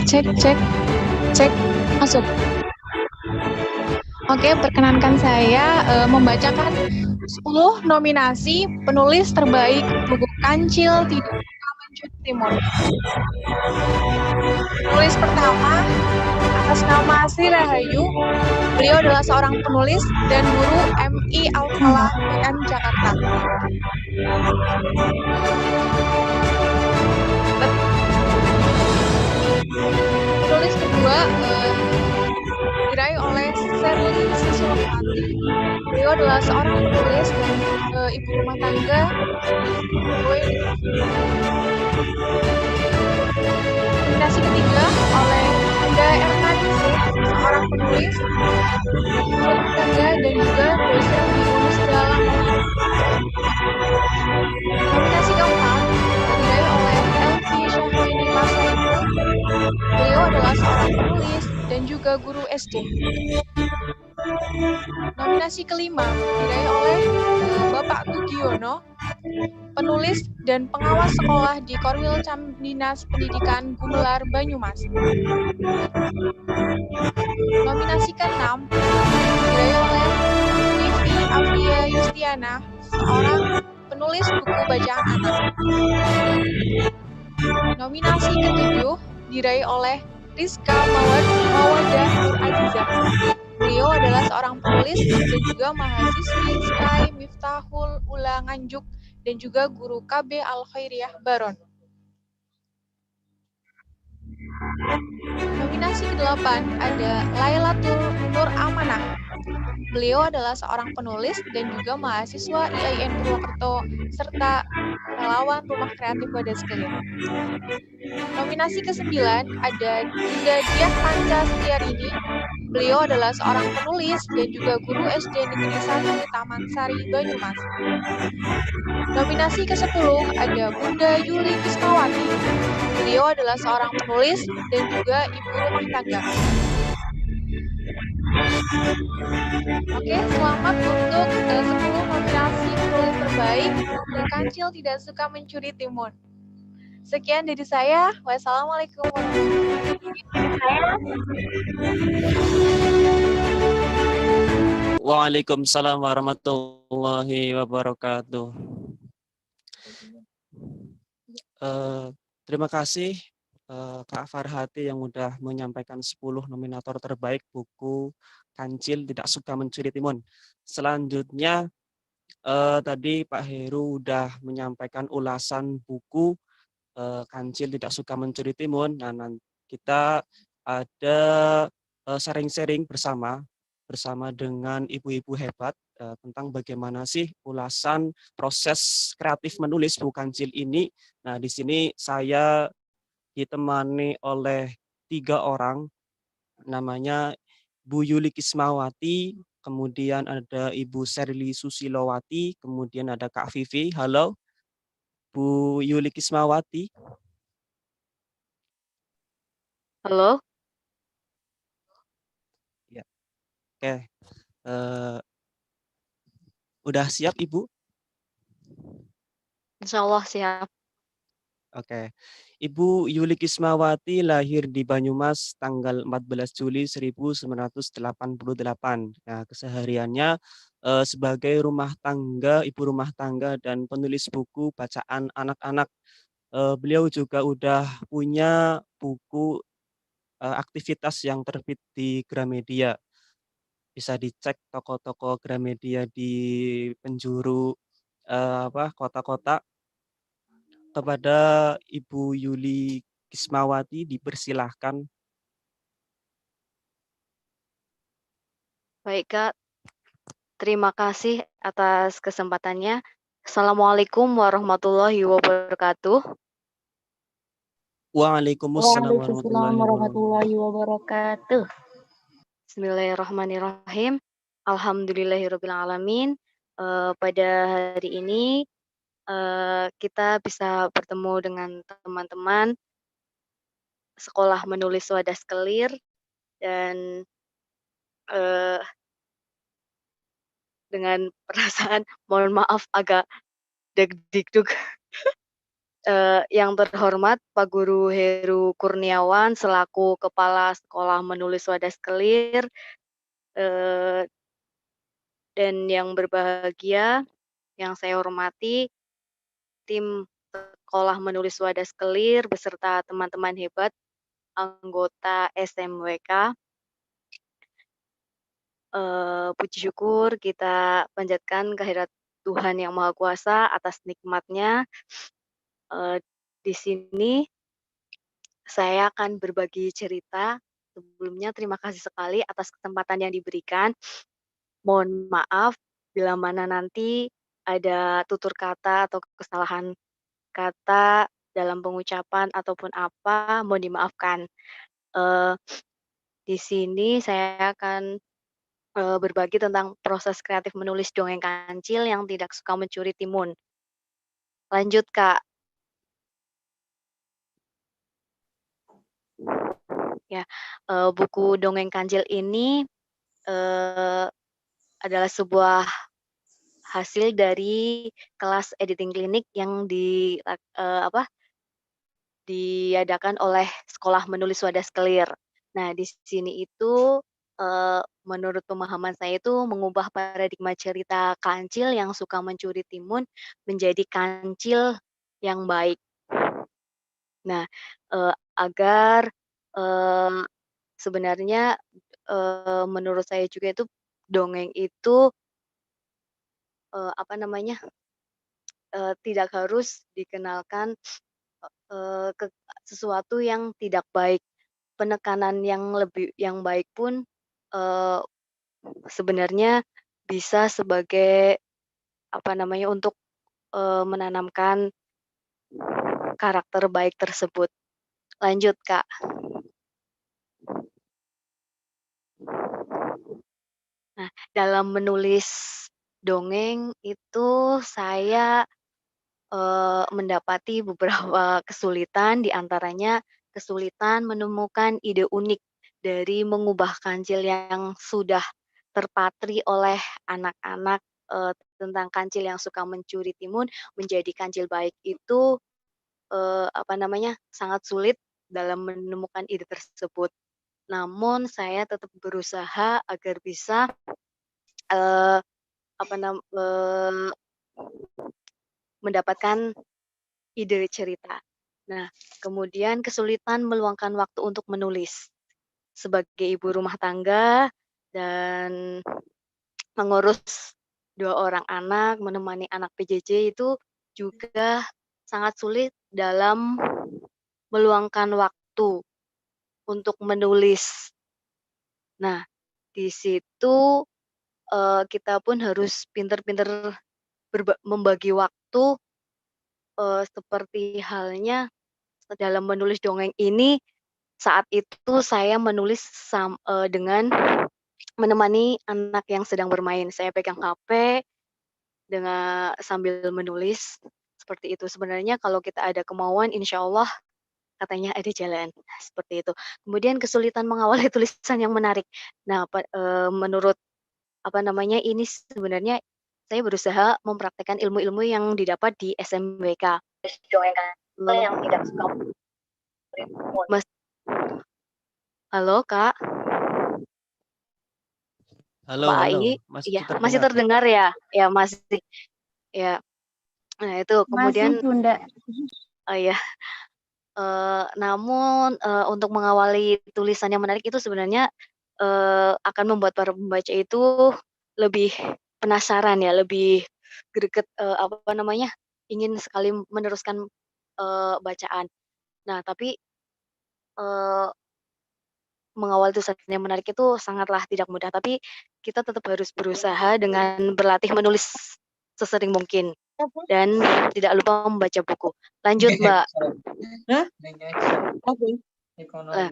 Cek, masuk. Oke, perkenankan saya membacakan 10 nominasi penulis terbaik buku Kancil Tidak Suka Mencuri Timun. Penulis pertama atas nama Sri Rahayu. Beliau adalah seorang penulis dan guru MI Al-Falah UIN Jakarta. Penulis kedua diraih oleh Sherly Siswati. Beliau adalah seorang penulis dan ibu rumah tangga. Nominasi ketiga oleh Bunda Ernaningsih, seorang penulis, ibu rumah tangga dan juga dosen di Universitas Langkawi. Nominasi keempat diraih oleh Elvi Syahrini Pasaibu. Beliau adalah seorang penulis dan juga guru SD. Nominasi kelima diraih oleh Bapak Tugiono, penulis dan pengawas sekolah di Korwil Cam Dinas Pendidikan Gumelar, Banyumas. Nominasi ke-6 diraih oleh Vivi Afia Yustiana, seorang penulis buku bacaan anak. Nominasi ke-7 diraih oleh Rizka Mawadah Nur Azizah. Beliau adalah seorang penulis dan juga mahasiswi Sky Miftahul Ula Nganjuk dan juga guru KB Al-Khairiyah Baron. Nominasi ke-8 ada Lailatul Nur Amanah. Beliau adalah seorang penulis dan juga mahasiswa IAIN Purwokerto serta relawan Rumah Kreatif Wadas Kelir. Nominasi ke-9 ada Dinda Diah Panca Setiarini. Beliau adalah seorang penulis dan juga guru SD Negeri 1 Taman Sari, Banyumas. Nominasi ke-10 ada Bunda Yuli Kismawati. Beliau adalah seorang penulis dan juga ibu rumah tangga. Oke, selamat untuk 10 nominasi penulis terbaik. Kancil tidak suka mencuri timun. Sekian dari saya. Wassalamualaikum warahmatullahi wabarakatuh. Waalaikumsalam warahmatullahi wabarakatuh. Terima kasih Kak Farhati yang udah menyampaikan 10 nominator terbaik buku Kancil Tidak Suka Mencuri Timun. Selanjutnya tadi Pak Heru udah menyampaikan ulasan buku Kancil Tidak Suka Mencuri Timun. Nah, kita ada sharing-sharing bersama dengan ibu-ibu hebat tentang bagaimana sih ulasan proses kreatif menulis buku Kancil ini. Nah, di sini saya ditemani oleh 3 orang, namanya Bu Yuli Kismawati, kemudian ada Ibu Sherly Susilowati, kemudian ada Kak Vivi. Halo, Bu Yuli Kismawati. Halo. Ya. Oke. Udah siap, Ibu? Insya Allah siap. Oke. Ibu Yuli Kismawati lahir di Banyumas tanggal 14 Juli 1988. Nah, kesehariannya sebagai ibu rumah tangga dan penulis buku bacaan anak-anak. Beliau juga udah punya buku aktivitas yang terbit di Gramedia. Bisa dicek toko-toko Gramedia di penjuru kota-kota. Kepada Ibu Yuli Kismawati dipersilahkan. Baik Kak, terima kasih atas kesempatannya. Assalamualaikum warahmatullahi wabarakatuh. Waalaikumsalam warahmatullahi wabarakatuh. Bismillahirrahmanirrahim. Alhamdulillahirrahmanirrahim. Pada hari ini kita bisa bertemu dengan teman-teman sekolah menulis Wadas Kelir dan dengan perasaan mohon maaf agak deg-deg. Yang terhormat Pak Guru Heru Kurniawan selaku Kepala Sekolah Menulis Wadas Kelir, dan yang berbahagia yang saya hormati tim Sekolah Menulis Wadas Kelir beserta teman-teman hebat anggota SMWK. Puji syukur kita panjatkan kehadirat Tuhan Yang Maha Kuasa atas nikmatnya. Di sini saya akan berbagi cerita. Sebelumnya terima kasih sekali atas kesempatan yang diberikan. Mohon maaf bila mana nanti ada tutur kata atau kesalahan kata dalam pengucapan ataupun apa, mohon dimaafkan. Eee, di sini saya akan, berbagi tentang proses kreatif menulis dongeng kancil yang tidak suka mencuri timun. Lanjut, Kak. Ya, buku dongeng kancil ini, eee, adalah sebuah hasil dari kelas editing klinik yang diadakan oleh Sekolah Menulis Wadas Kelir. Nah, di sini itu, menurut pemahaman saya itu mengubah paradigma cerita kancil yang suka mencuri timun menjadi kancil yang baik. Nah, agar, eee, sebenarnya, menurut saya juga itu dongeng itu, apa namanya, tidak harus dikenalkan, ke sesuatu yang tidak baik. Penekanan yang baik pun, eee, sebenarnya bisa sebagai, apa namanya, untuk, menanamkan karakter baik tersebut. Lanjut, Kak. Nah, dalam menulis dongeng itu saya, mendapati beberapa kesulitan, di antaranya kesulitan menemukan ide unik dari mengubah kancil yang sudah terpatri oleh anak-anak, tentang kancil yang suka mencuri timun menjadi kancil baik itu, apa namanya, sangat sulit dalam menemukan ide tersebut. Namun saya tetap berusaha agar bisa, eee, apa nam eee, mendapatkan ide cerita. Nah, kemudian kesulitan meluangkan waktu untuk menulis. Sebagai ibu rumah tangga dan mengurus 2 orang anak, menemani anak PJJ itu juga sangat sulit dalam meluangkan waktu untuk menulis. Nah, di situ, kita pun harus pinter-pinter membagi waktu, seperti halnya dalam menulis dongeng ini, saat itu saya menulis dengan menemani anak yang sedang bermain. Saya pegang HP sambil menulis, seperti itu. Sebenarnya kalau kita ada kemauan, insya Allah katanya ada jalan, seperti itu. Kemudian kesulitan mengawali tulisan yang menarik. Nah, menurut, apa namanya, ini sebenarnya saya berusaha mempraktekkan ilmu-ilmu yang didapat di SMWK. Dongeng yang tidak suka Mas halo, Kak? Halo, Mbak halo, Ai? masih Iya, masih terdengar. terdengar ya? Ya, masih. Ya. Nah, itu Masih, kemudian Bunda. oh iya, namun, untuk mengawali tulisan yang menarik itu sebenarnya, akan membuat para pembaca itu lebih penasaran ya, lebih greget, apa namanya, ingin sekali meneruskan, bacaan. Nah, tapi, eee, mengawali tulisan yang menarik itu sangatlah tidak mudah, tapi kita tetap harus berusaha dengan berlatih menulis sesering mungkin dan tidak lupa membaca buku. Lanjut, Mbak. Nah,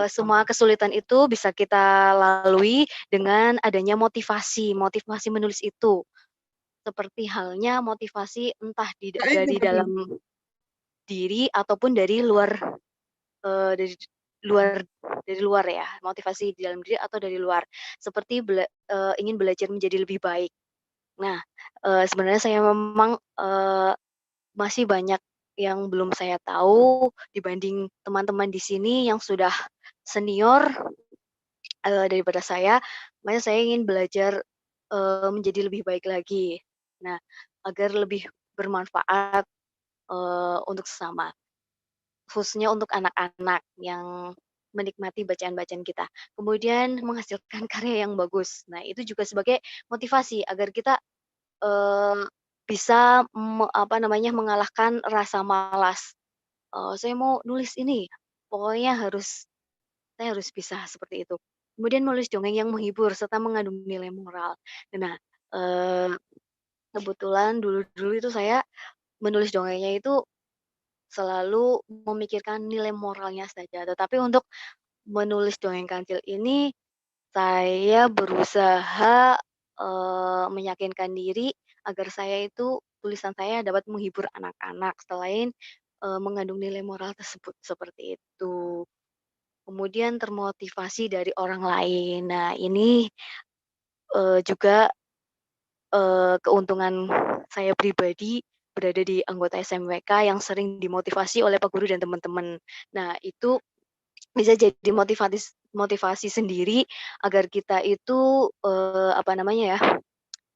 semua kesulitan itu bisa kita lalui dengan adanya motivasi, motivasi menulis itu. Seperti halnya motivasi entah dari dalam diri ataupun dari luar, dari luar dari luar ya, motivasi di dalam diri atau dari luar. Seperti ingin belajar menjadi lebih baik. Nah, sebenarnya saya memang, masih banyak yang belum saya tahu dibanding teman-teman di sini yang sudah senior, daripada saya, makanya saya ingin belajar, menjadi lebih baik lagi. Nah, agar lebih bermanfaat, untuk sesama, khususnya untuk anak-anak yang menikmati bacaan-bacaan kita. Kemudian menghasilkan karya yang bagus. Nah, itu juga sebagai motivasi agar kita, bisa apa namanya, mengalahkan rasa malas. "Saya mau nulis ini, pokoknya saya harus bisa," seperti itu. Kemudian menulis dongeng yang menghibur serta mengandung nilai moral. Nah, eee, kebetulan dulu-dulu itu saya menulis dongengnya itu selalu memikirkan nilai moralnya saja, tetapi untuk menulis dongeng kancil ini saya berusaha, meyakinkan diri agar saya itu tulisan saya dapat menghibur anak-anak selain, mengandung nilai moral tersebut, seperti itu. Kemudian termotivasi dari orang lain. Nah ini, juga, keuntungan saya pribadi berada di anggota SMWK yang sering dimotivasi oleh Pak Guru dan teman-teman. Nah itu bisa jadi motivasi sendiri agar kita itu, apa namanya ya,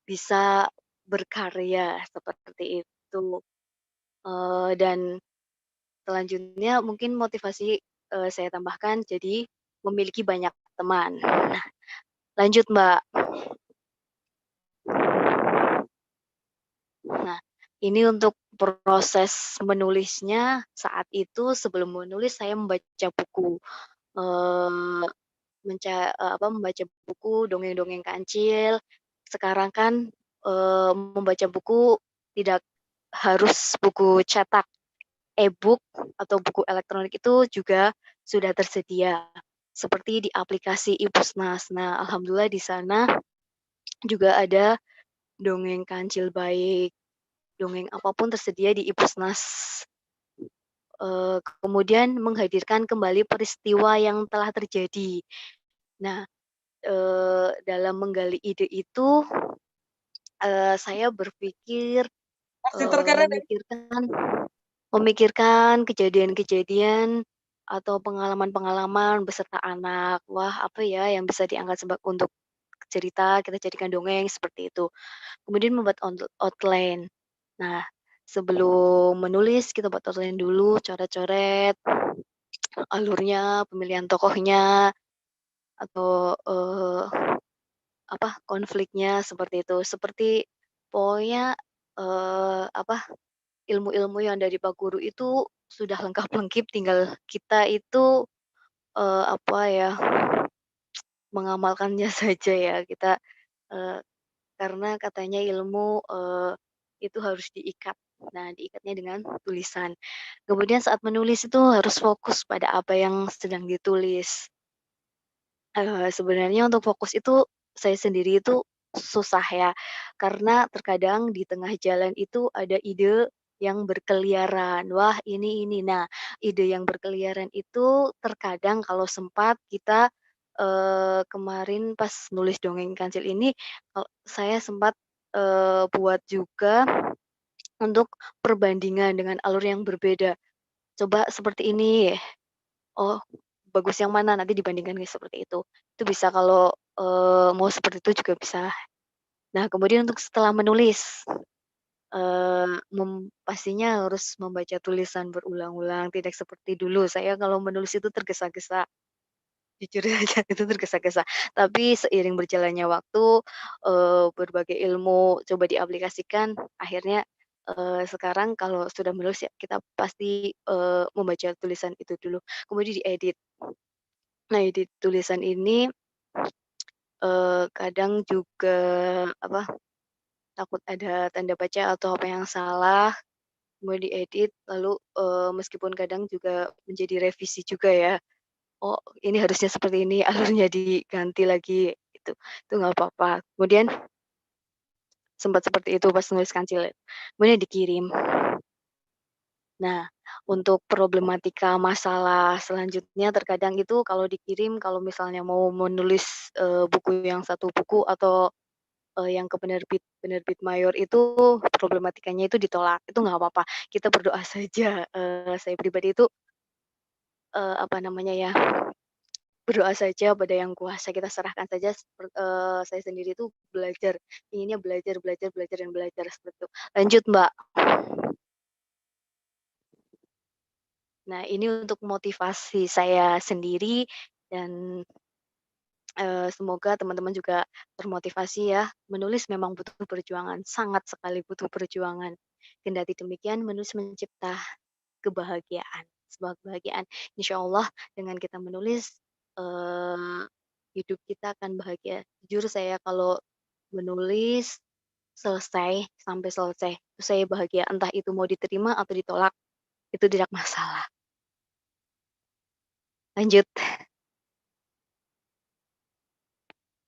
bisa berkarya seperti itu. Dan selanjutnya mungkin motivasi, saya tambahkan jadi memiliki banyak teman. Nah, lanjut Mbak. Nah, ini untuk proses menulisnya saat itu sebelum menulis saya membaca buku, eee, membaca buku dongeng-dongeng kancil. Sekarang kan, membaca buku tidak harus buku cetak, e-book atau buku elektronik itu juga sudah tersedia, seperti di aplikasi iPusnas. Nah, alhamdulillah di sana juga ada dongeng kancil baik, dongeng apapun tersedia di iPusnas. Kemudian menghadirkan kembali peristiwa yang telah terjadi. Nah, dalam menggali ide itu, saya berpikir, memikirkan memikirkan kejadian-kejadian atau pengalaman-pengalaman beserta anak. Wah, apa ya yang bisa diangkat untuk cerita, kita jadikan dongeng, seperti itu. Kemudian membuat outline. Nah, sebelum menulis kita buat outline dulu, coret-coret alurnya, pemilihan tokohnya, atau, konfliknya seperti itu. Seperti pokoknya, apa, ilmu-ilmu yang dari Pak Guru itu sudah lengkap lengkip, tinggal kita itu, apa ya, mengamalkannya saja ya. Kita, eee, karena katanya ilmu, itu harus diikat. Nah, diikatnya dengan tulisan. Kemudian saat menulis itu harus fokus pada apa yang sedang ditulis. Sebenarnya untuk fokus itu saya sendiri itu susah ya, karena terkadang di tengah jalan itu ada ide yang berkeliaran, wah ini. Nah, ide yang berkeliaran itu terkadang kalau sempat kita, kemarin pas nulis dongeng kancil ini, saya sempat, buat juga untuk perbandingan dengan alur yang berbeda. Coba seperti ini, oh, bagus yang mana, nanti dibandingkan seperti itu. Itu bisa kalau, mau seperti itu juga bisa. Nah, kemudian untuk setelah menulis, pastinya harus membaca tulisan berulang-ulang, tidak seperti dulu. Saya kalau menulis itu tergesa-gesa, jujur aja itu tergesa-gesa. Tapi seiring berjalannya waktu, berbagai ilmu coba diaplikasikan, akhirnya, sekarang kalau sudah menulis ya kita pasti, membaca tulisan itu dulu, kemudian diedit. Nah, edit tulisan ini, kadang juga apa, takut ada tanda baca atau apa yang salah, kemudian diedit lalu, meskipun kadang juga menjadi revisi juga ya, "Oh, ini harusnya seperti ini," alurnya diganti lagi itu nggak apa-apa. Kemudian sempat seperti itu pas nulis kancil, kemudian dikirim. Nah, untuk problematika masalah selanjutnya terkadang itu kalau dikirim kalau misalnya mau menulis, buku yang satu buku atau, yang ke penerbit mayor itu problematikanya itu ditolak, itu nggak apa-apa, kita berdoa saja. Saya pribadi itu, apa namanya ya, berdoa saja pada Yang Kuasa, kita serahkan saja saya sendiri itu belajar, inginnya belajar belajar belajar dan belajar, seperti itu. Lanjut, Mbak. Nah, ini untuk motivasi saya sendiri dan, semoga teman-teman juga termotivasi ya. Menulis memang butuh perjuangan, sangat sekali butuh perjuangan. Kendati demikian menulis mencipta kebahagiaan, sebuah kebahagiaan. Insya Allah dengan kita menulis, eee, hidup kita akan bahagia. Jujur saya kalau menulis selesai sampai selesai. Itu saya bahagia, entah itu mau diterima atau ditolak, itu tidak masalah. Lanjut.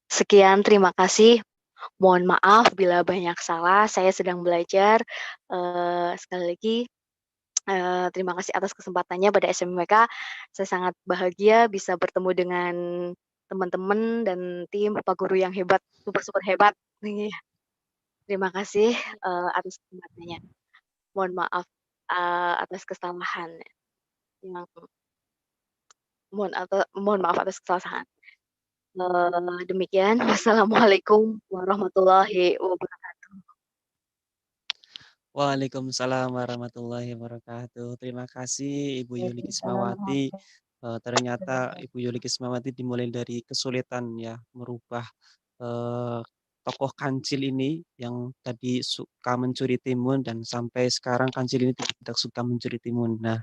Sekian, terima kasih. Mohon maaf bila banyak salah, saya sedang belajar. Sekali lagi, terima kasih atas kesempatannya pada SMMK. Saya sangat bahagia bisa bertemu dengan teman-teman dan tim Pak Guru yang hebat, super hebat. Terima kasih atas kesempatannya. Mohon maaf atas kesalahan. Mohon maaf atas kesalahan. Demikian. Wassalamualaikum warahmatullahi wabarakatuh. Waalaikumsalam warahmatullahi wabarakatuh. Terima kasih Ibu Yuli Kismawati. Ternyata Ibu Yuli Kismawati dimulai dari kesulitan ya merubah tokoh kancil ini yang tadi suka mencuri timun dan sampai sekarang kancil ini tidak suka mencuri timun. Nah,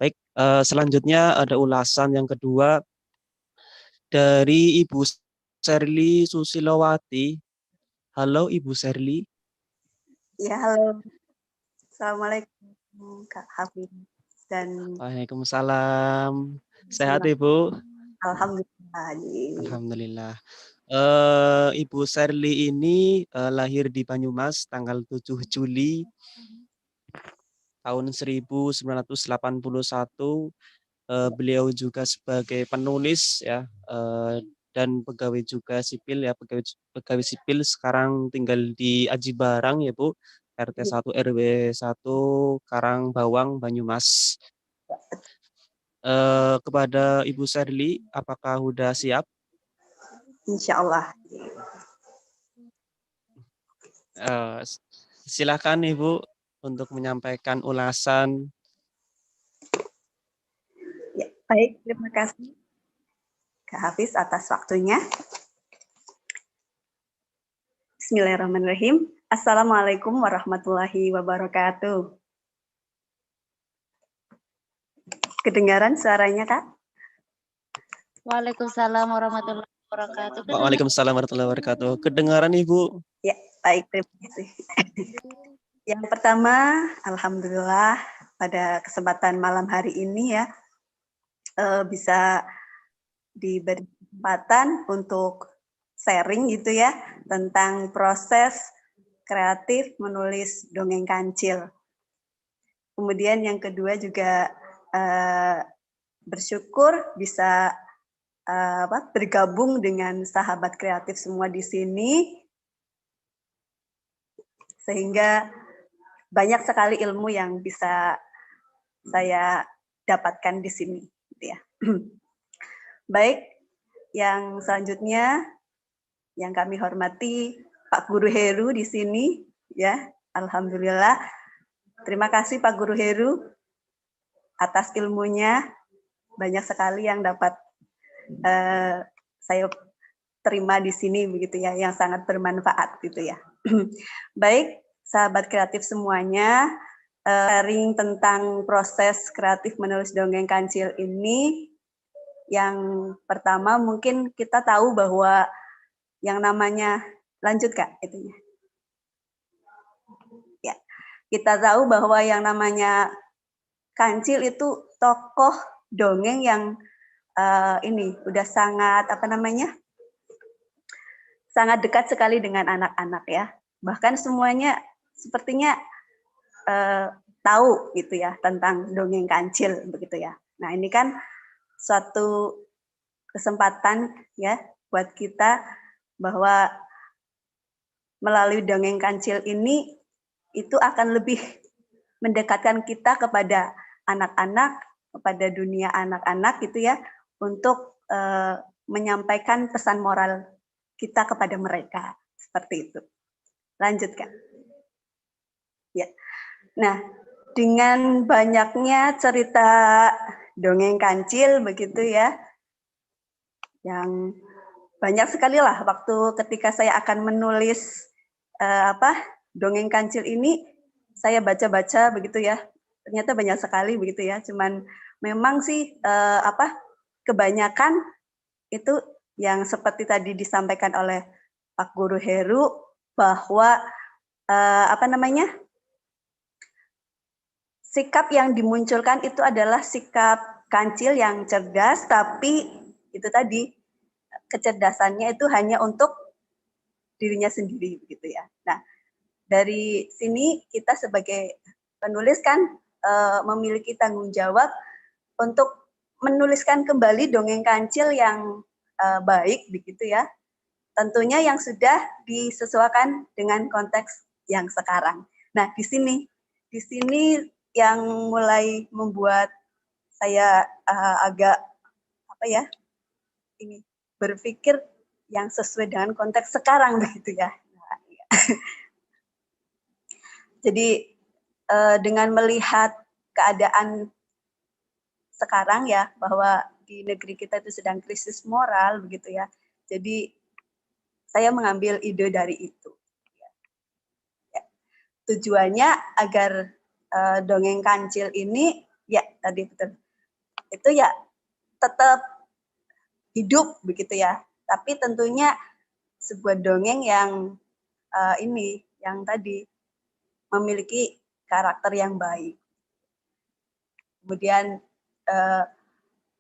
baik, selanjutnya ada ulasan yang kedua dari Ibu Sherly Susilowati. Halo Ibu Sherly. Ya, halo. Assalamualaikum Kak Hafiz dan Waalaikumsalam. Sehat Ibu? Alhamdulillah. Alhamdulillah. Ibu Sherly ini lahir di Banyumas tanggal 7 Juli tahun 1981. Beliau juga sebagai penulis ya dan pegawai juga sipil ya, pegawai sipil sekarang tinggal di Aji Barang ya Bu, RT 1 RW 1 Karangbawang Banyumas. Kepada Ibu Sherly, apakah sudah siap? Insya Allah. Silakan Ibu untuk menyampaikan ulasan. Ya, baik, terima kasih Kak Hafiz atas waktunya. Bismillahirrahmanirrahim. Assalamualaikum warahmatullahi wabarakatuh. Kedengaran suaranya, Kak? Waalaikumsalam warahmatullahi wabarakatuh. Waalaikumsalam warahmatullahi wabarakatuh. Kedengaran Ibu? Ya, baik, terima kasih. Yang pertama, alhamdulillah pada kesempatan malam hari ini ya bisa diberi kesempatan untuk sharing gitu ya tentang proses kreatif menulis dongeng kancil. Kemudian yang kedua juga bersyukur bisa bergabung dengan sahabat kreatif semua di sini, sehingga banyak sekali ilmu yang bisa saya dapatkan di sini, gitu ya. Baik, yang selanjutnya yang kami hormati Pak Guru Heru di sini, ya, alhamdulillah. Terima kasih Pak Guru Heru atas ilmunya, banyak sekali yang dapat saya terima di sini begitu ya, yang sangat bermanfaat gitu ya. Baik, sahabat kreatif semuanya, sharing tentang proses kreatif menulis dongeng kancil ini. Yang pertama mungkin kita tahu bahwa yang namanya, lanjut Kak itunya. Ya, kita tahu bahwa yang namanya kancil itu tokoh dongeng yang ini udah sangat sangat dekat sekali dengan anak-anak ya. Bahkan semuanya sepertinya tahu gitu ya tentang dongeng kancil begitu ya. Nah, ini kan suatu kesempatan ya buat kita bahwa melalui dongeng kancil ini itu akan lebih mendekatkan kita kepada anak-anak, kepada dunia anak-anak gitu ya, untuk menyampaikan pesan moral kita kepada mereka, seperti itu. Lanjut Kak. Ya. Nah, dengan banyaknya cerita dongeng kancil begitu ya, yang banyak sekali lah waktu ketika saya akan menulis dongeng kancil ini, saya baca-baca begitu ya, ternyata banyak sekali begitu ya. Cuman memang sih kebanyakan itu yang seperti tadi disampaikan oleh Pak Guru Heru, bahwa sikap yang dimunculkan itu adalah sikap kancil yang cerdas, tapi itu tadi kecerdasannya itu hanya untuk dirinya sendiri begitu ya. Nah, dari sini kita sebagai penulis kan memiliki tanggung jawab untuk menuliskan kembali dongeng kancil yang baik begitu ya. Tentunya yang sudah disesuaikan dengan konteks yang sekarang. Nah, di sini yang mulai membuat saya agak berpikir yang sesuai dengan konteks sekarang begitu ya. Nah, ya. Jadi dengan melihat keadaan sekarang ya, bahwa di negeri kita itu sedang krisis moral begitu ya. Jadi saya mengambil ide dari itu. Ya. Tujuannya agar dongeng kancil ini ya tadi betul itu ya tetap hidup begitu ya. Tapi tentunya sebuah dongeng yang yang tadi memiliki karakter yang baik.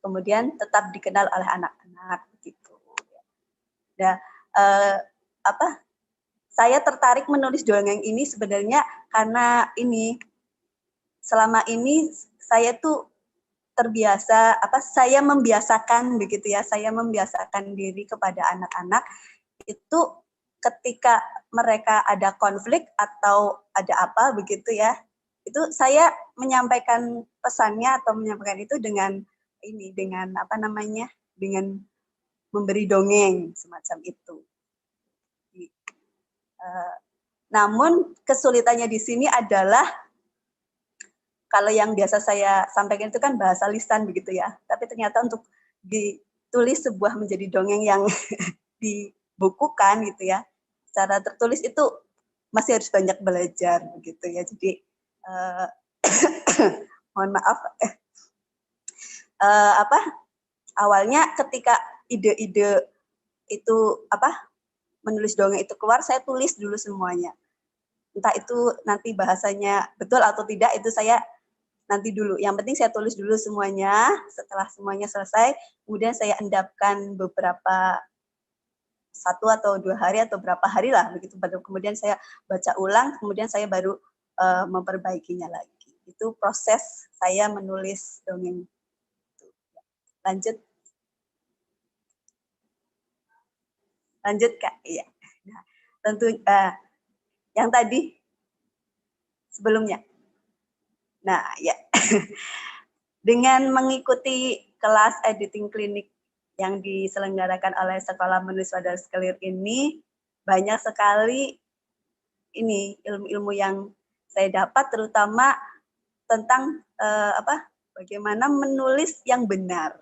Kemudian tetap dikenal oleh anak-anak begitu. Nah, saya tertarik menulis dongeng ini sebenarnya karena selama ini saya tuh terbiasa saya membiasakan begitu ya, saya membiasakan diri kepada anak-anak itu ketika mereka ada konflik atau ada apa begitu ya, itu saya menyampaikan pesannya atau menyampaikan itu dengan dengan memberi dongeng semacam itu. Namun kesulitannya di sini adalah kalau yang biasa saya sampaikan itu kan bahasa lisan begitu ya. Tapi ternyata untuk ditulis sebuah menjadi dongeng yang dibukukan gitu ya, secara tertulis itu masih harus banyak belajar begitu ya. Jadi mohon maaf. Awalnya ketika ide-ide itu menulis dongeng itu keluar, saya tulis dulu semuanya. Entah itu nanti bahasanya betul atau tidak, itu saya nanti dulu. Yang penting saya tulis dulu semuanya. Setelah semuanya selesai, kemudian saya endapkan beberapa 1 atau 2 hari atau berapa hari lah begitu. Baru kemudian saya baca ulang, kemudian saya baru memperbaikinya lagi. Itu proses saya menulis dongeng. Lanjut Kak. Iya. Nah, tentu yang tadi sebelumnya. Nah, ya. Dengan mengikuti kelas editing klinik yang diselenggarakan oleh Sekolah Menulis Wadah Sekalian ini, banyak sekali ilmu-ilmu yang saya dapat, terutama tentang bagaimana menulis yang benar.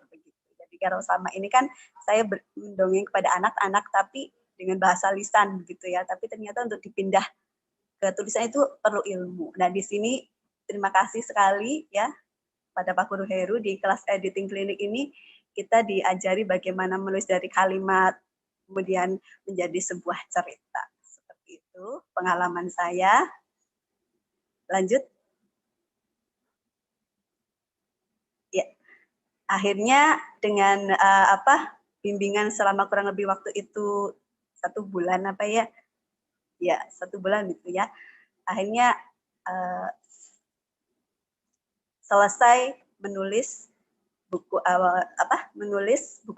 Jadi kalau selama ini kan saya mendongeng kepada anak-anak, tapi dengan bahasa lisan begitu ya. Tapi ternyata untuk dipindah ke tulisan itu perlu ilmu. Nah, di sini terima kasih sekali ya pada Pak Guru Heru, di kelas editing klinik ini kita diajari bagaimana menulis dari kalimat kemudian menjadi sebuah cerita. Seperti itu pengalaman saya. Lanjut. Ya. Akhirnya dengan bimbingan selama kurang lebih waktu itu 1 bulan Ya, 1 bulan gitu ya. Akhirnya selesai menulis buku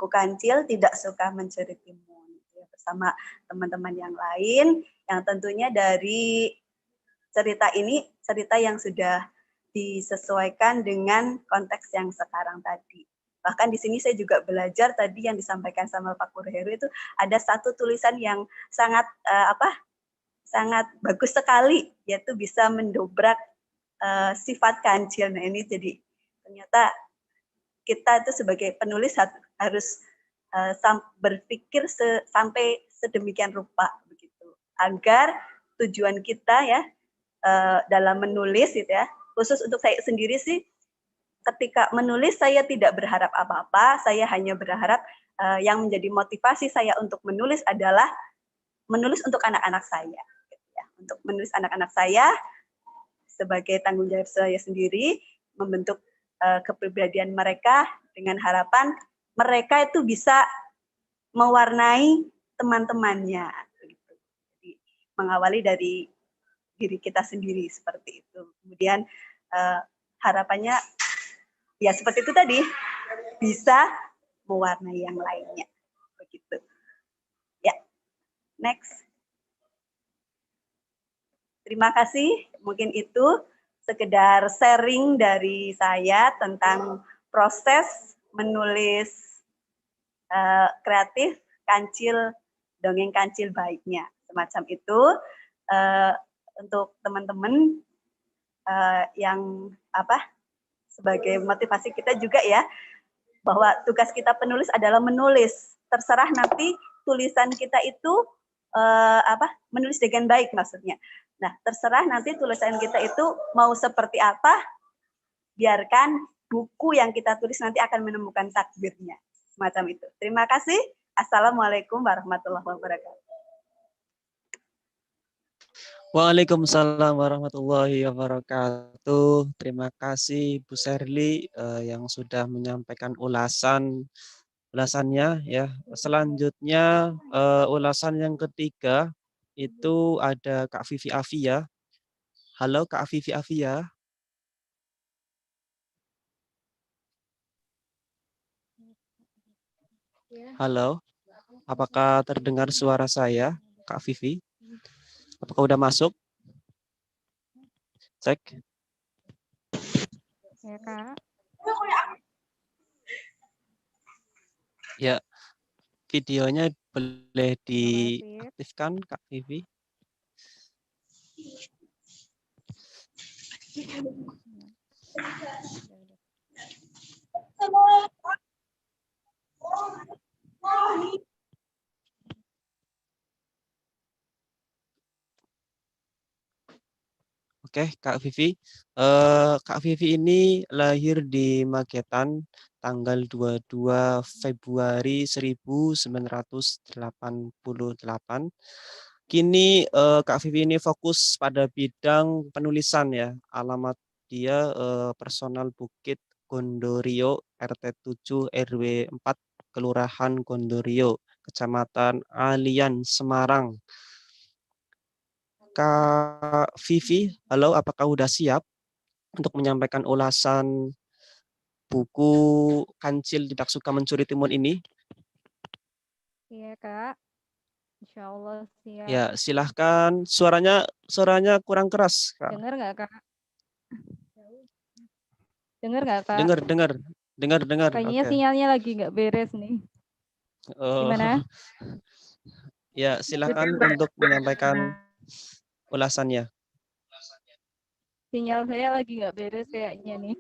kancil Tidak Suka Mencuri Timun ya, bersama teman-teman yang lain, yang tentunya dari cerita ini cerita yang sudah disesuaikan dengan konteks yang sekarang tadi. Bahkan di sini saya juga belajar tadi yang disampaikan sama Pak Guru Heru, itu ada satu tulisan yang sangat sangat bagus sekali, yaitu bisa mendobrak sifat kancil. Nah, ini jadi ternyata kita itu sebagai penulis harus berpikir sampai sedemikian rupa begitu, agar tujuan kita ya dalam menulis gitu ya, khusus untuk saya sendiri sih, ketika menulis saya tidak berharap apa-apa, saya hanya berharap yang menjadi motivasi saya untuk menulis adalah menulis untuk anak-anak saya, gitu ya. Untuk menulis anak-anak saya sebagai tanggung jawab saya sendiri, membentuk kepribadian mereka dengan harapan mereka itu bisa mewarnai teman-temannya. Gitu. Jadi, mengawali dari diri kita sendiri seperti itu. Kemudian harapannya ya seperti itu tadi, bisa mewarnai yang lainnya. Begitu. Ya, next. Terima kasih. Mungkin itu sekedar sharing dari saya tentang proses menulis kreatif kancil, dongeng kancil baiknya. Semacam itu. Untuk teman-teman yang sebagai motivasi kita juga ya, bahwa tugas kita penulis adalah menulis. Terserah nanti tulisan kita itu menulis dengan baik maksudnya. Nah, terserah nanti tulisan kita itu mau seperti apa, biarkan buku yang kita tulis nanti akan menemukan takdirnya. Semacam itu. Terima kasih. Assalamualaikum warahmatullahi wabarakatuh. Waalaikumsalam warahmatullahi wabarakatuh. Terima kasih Bu Sherly yang sudah menyampaikan ulasannya ya. Selanjutnya ulasan yang ketiga itu ada Kak Vivi Afia. Halo Kak Vivi Afia. Halo. Apakah terdengar suara saya, Kak Vivi? Apakah udah masuk? Cek. Ya, Kak. Ya. Videonya boleh diaktifkan, Kak Vivi. Oke, Kak Vivi. Kak Vivi ini lahir di Magetan tanggal 22 Februari 1988. Kini Kak Vivi ini fokus pada bidang penulisan ya. Alamat dia personal Bukit Gondorio, RT 7 RW 4, Kelurahan Gondorio, Kecamatan Alian, Semarang. Kak Vivi, halo, apakah udah siap untuk menyampaikan ulasan buku Kancil Tidak Suka Mencuri Timun ini? Iya, Kak. Insya Allah siap. Ya, silahkan. Suaranya kurang keras, Kak. Dengar nggak, Kak? Dengar nggak, Kak? Dengar. Kayaknya Oke. sinyalnya lagi nggak beres nih. Gimana? Ya, silahkan untuk menyampaikan ulasannya. Sinyal saya lagi nggak beres kayaknya nih.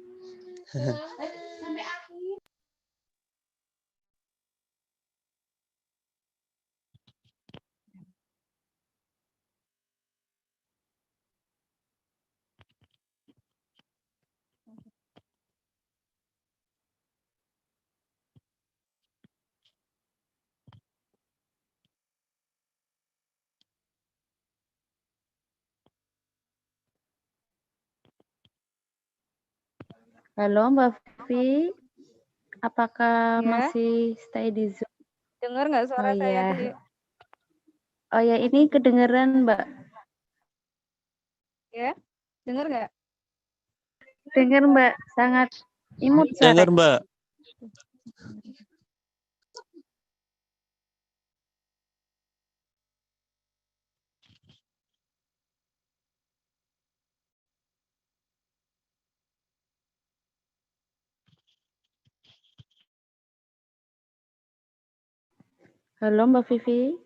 Halo Mbak Vivi, apakah Ya. masih stay di Zoom? Dengar nggak suara Oh saya, ya. Dek? Oh ya, ini kedengeran Mbak. Ya, dengar nggak? Dengar Mbak, sangat imut suara. Dengar, Mbak. Halo Mbak Vivi.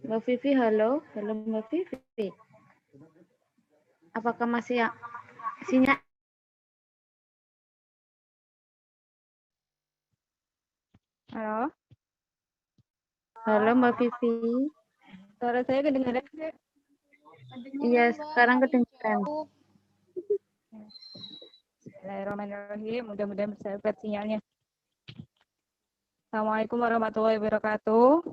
Mbak Vivi, halo. Halo Mbak Vivi. Apakah masih sinyal? Halo? Halo Mbak Vivi. Suara saya kedengaran nggak? Iya, sekarang kedengeran. Bismillahirrahmanirrahim. Mudah-mudahan bersahabat sinyalnya. Assalamualaikum warahmatullahi wabarakatuh.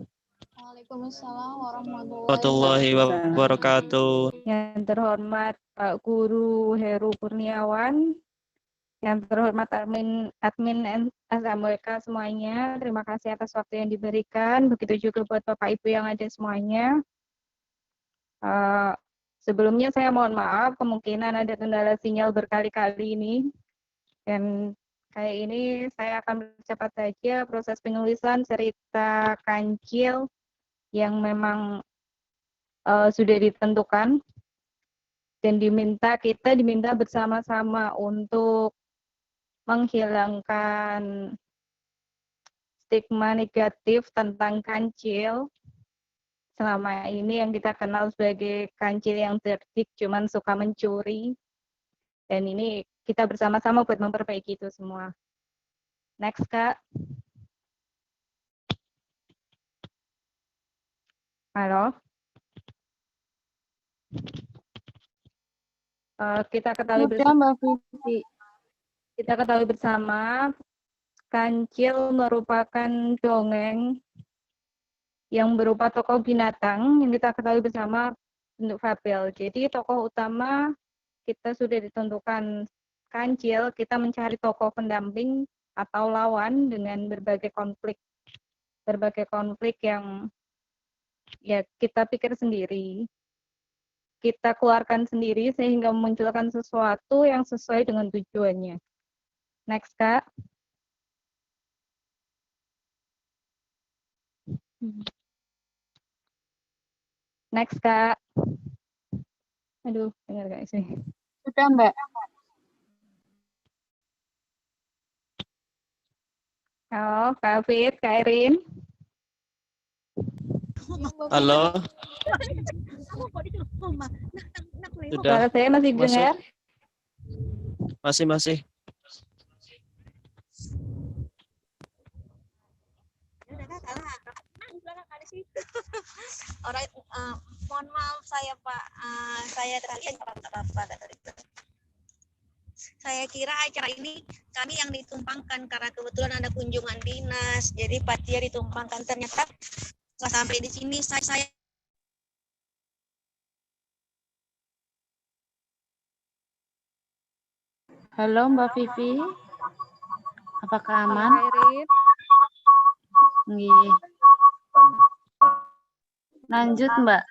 Waalaikumsalam warahmatullahi Warahmatullahi wabarakatuh. Yang terhormat Pak Guru Heru Kurniawan, yang terhormat admin SMWK semuanya, terima kasih atas waktu yang diberikan. Begitu juga buat Bapak Ibu yang ada semuanya. Sebelumnya saya mohon maaf, kemungkinan ada kendala sinyal berkali-kali ini. Dan kayak ini saya akan bercepat saja proses penulisan cerita Kancil yang memang sudah ditentukan dan kita diminta bersama-sama untuk menghilangkan stigma negatif tentang kancil. Selama ini yang kita kenal sebagai kancil yang cerdik cuman suka mencuri. Dan ini kita bersama-sama buat memperbaiki itu semua. Next, Kak. Halo. Kita ketahui bersama, Kancil merupakan dongeng yang berupa tokoh binatang yang kita ketahui bersama bentuk fabel. Jadi tokoh utama kita sudah ditentukan Kancil, kita mencari tokoh pendamping atau lawan dengan berbagai konflik yang ya kita pikir sendiri, kita keluarkan sendiri sehingga memunculkan sesuatu yang sesuai dengan tujuannya. Next, Kak. Next, Kak. Aduh, dengar gak sih? Sudah, Mbak. Halo, Kak Fit, Kak Erin. Halo. Suara saya masih dengar? Masih. Alright, mohon maaf saya Pak, saya tadi apa tadi. Saya kira acara ini kami yang ditumpangkan karena kebetulan ada kunjungan dinas, jadi panitia ditumpangkan. Ternyata setelah sampai di sini saya Halo Mbak Vivi. Apakah aman? Nggih. Lanjut, Mbak.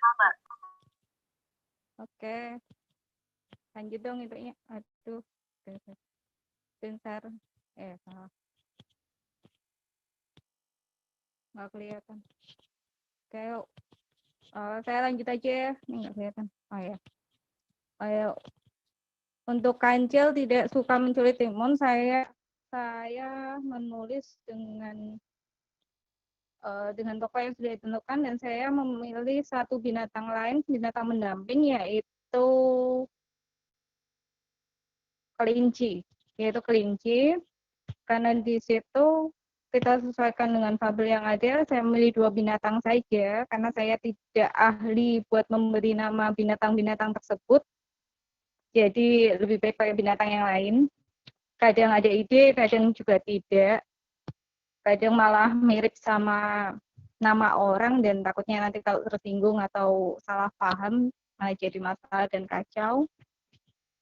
Oke. Lanjut dong infonya. Aduh. Bentar. Salah. Nggak kelihatan. Oke. Saya lanjut aja ya. Ini nggak kelihatan. Oh ya. Ayo. Untuk Kancil tidak suka mencuri timun, saya menulis dengan tokoh yang sudah ditentukan, dan saya memilih satu binatang lain, binatang mendamping, yaitu kelinci. Karena di situ kita sesuaikan dengan fabel yang ada. Saya memilih 2 binatang saja karena saya tidak ahli buat memberi nama binatang-binatang tersebut. Jadi lebih baik pakai binatang yang lain. Kadang ada ide, kadang juga tidak. Kadang malah mirip sama nama orang dan takutnya nanti kalau tersinggung atau salah paham malah jadi masalah dan kacau.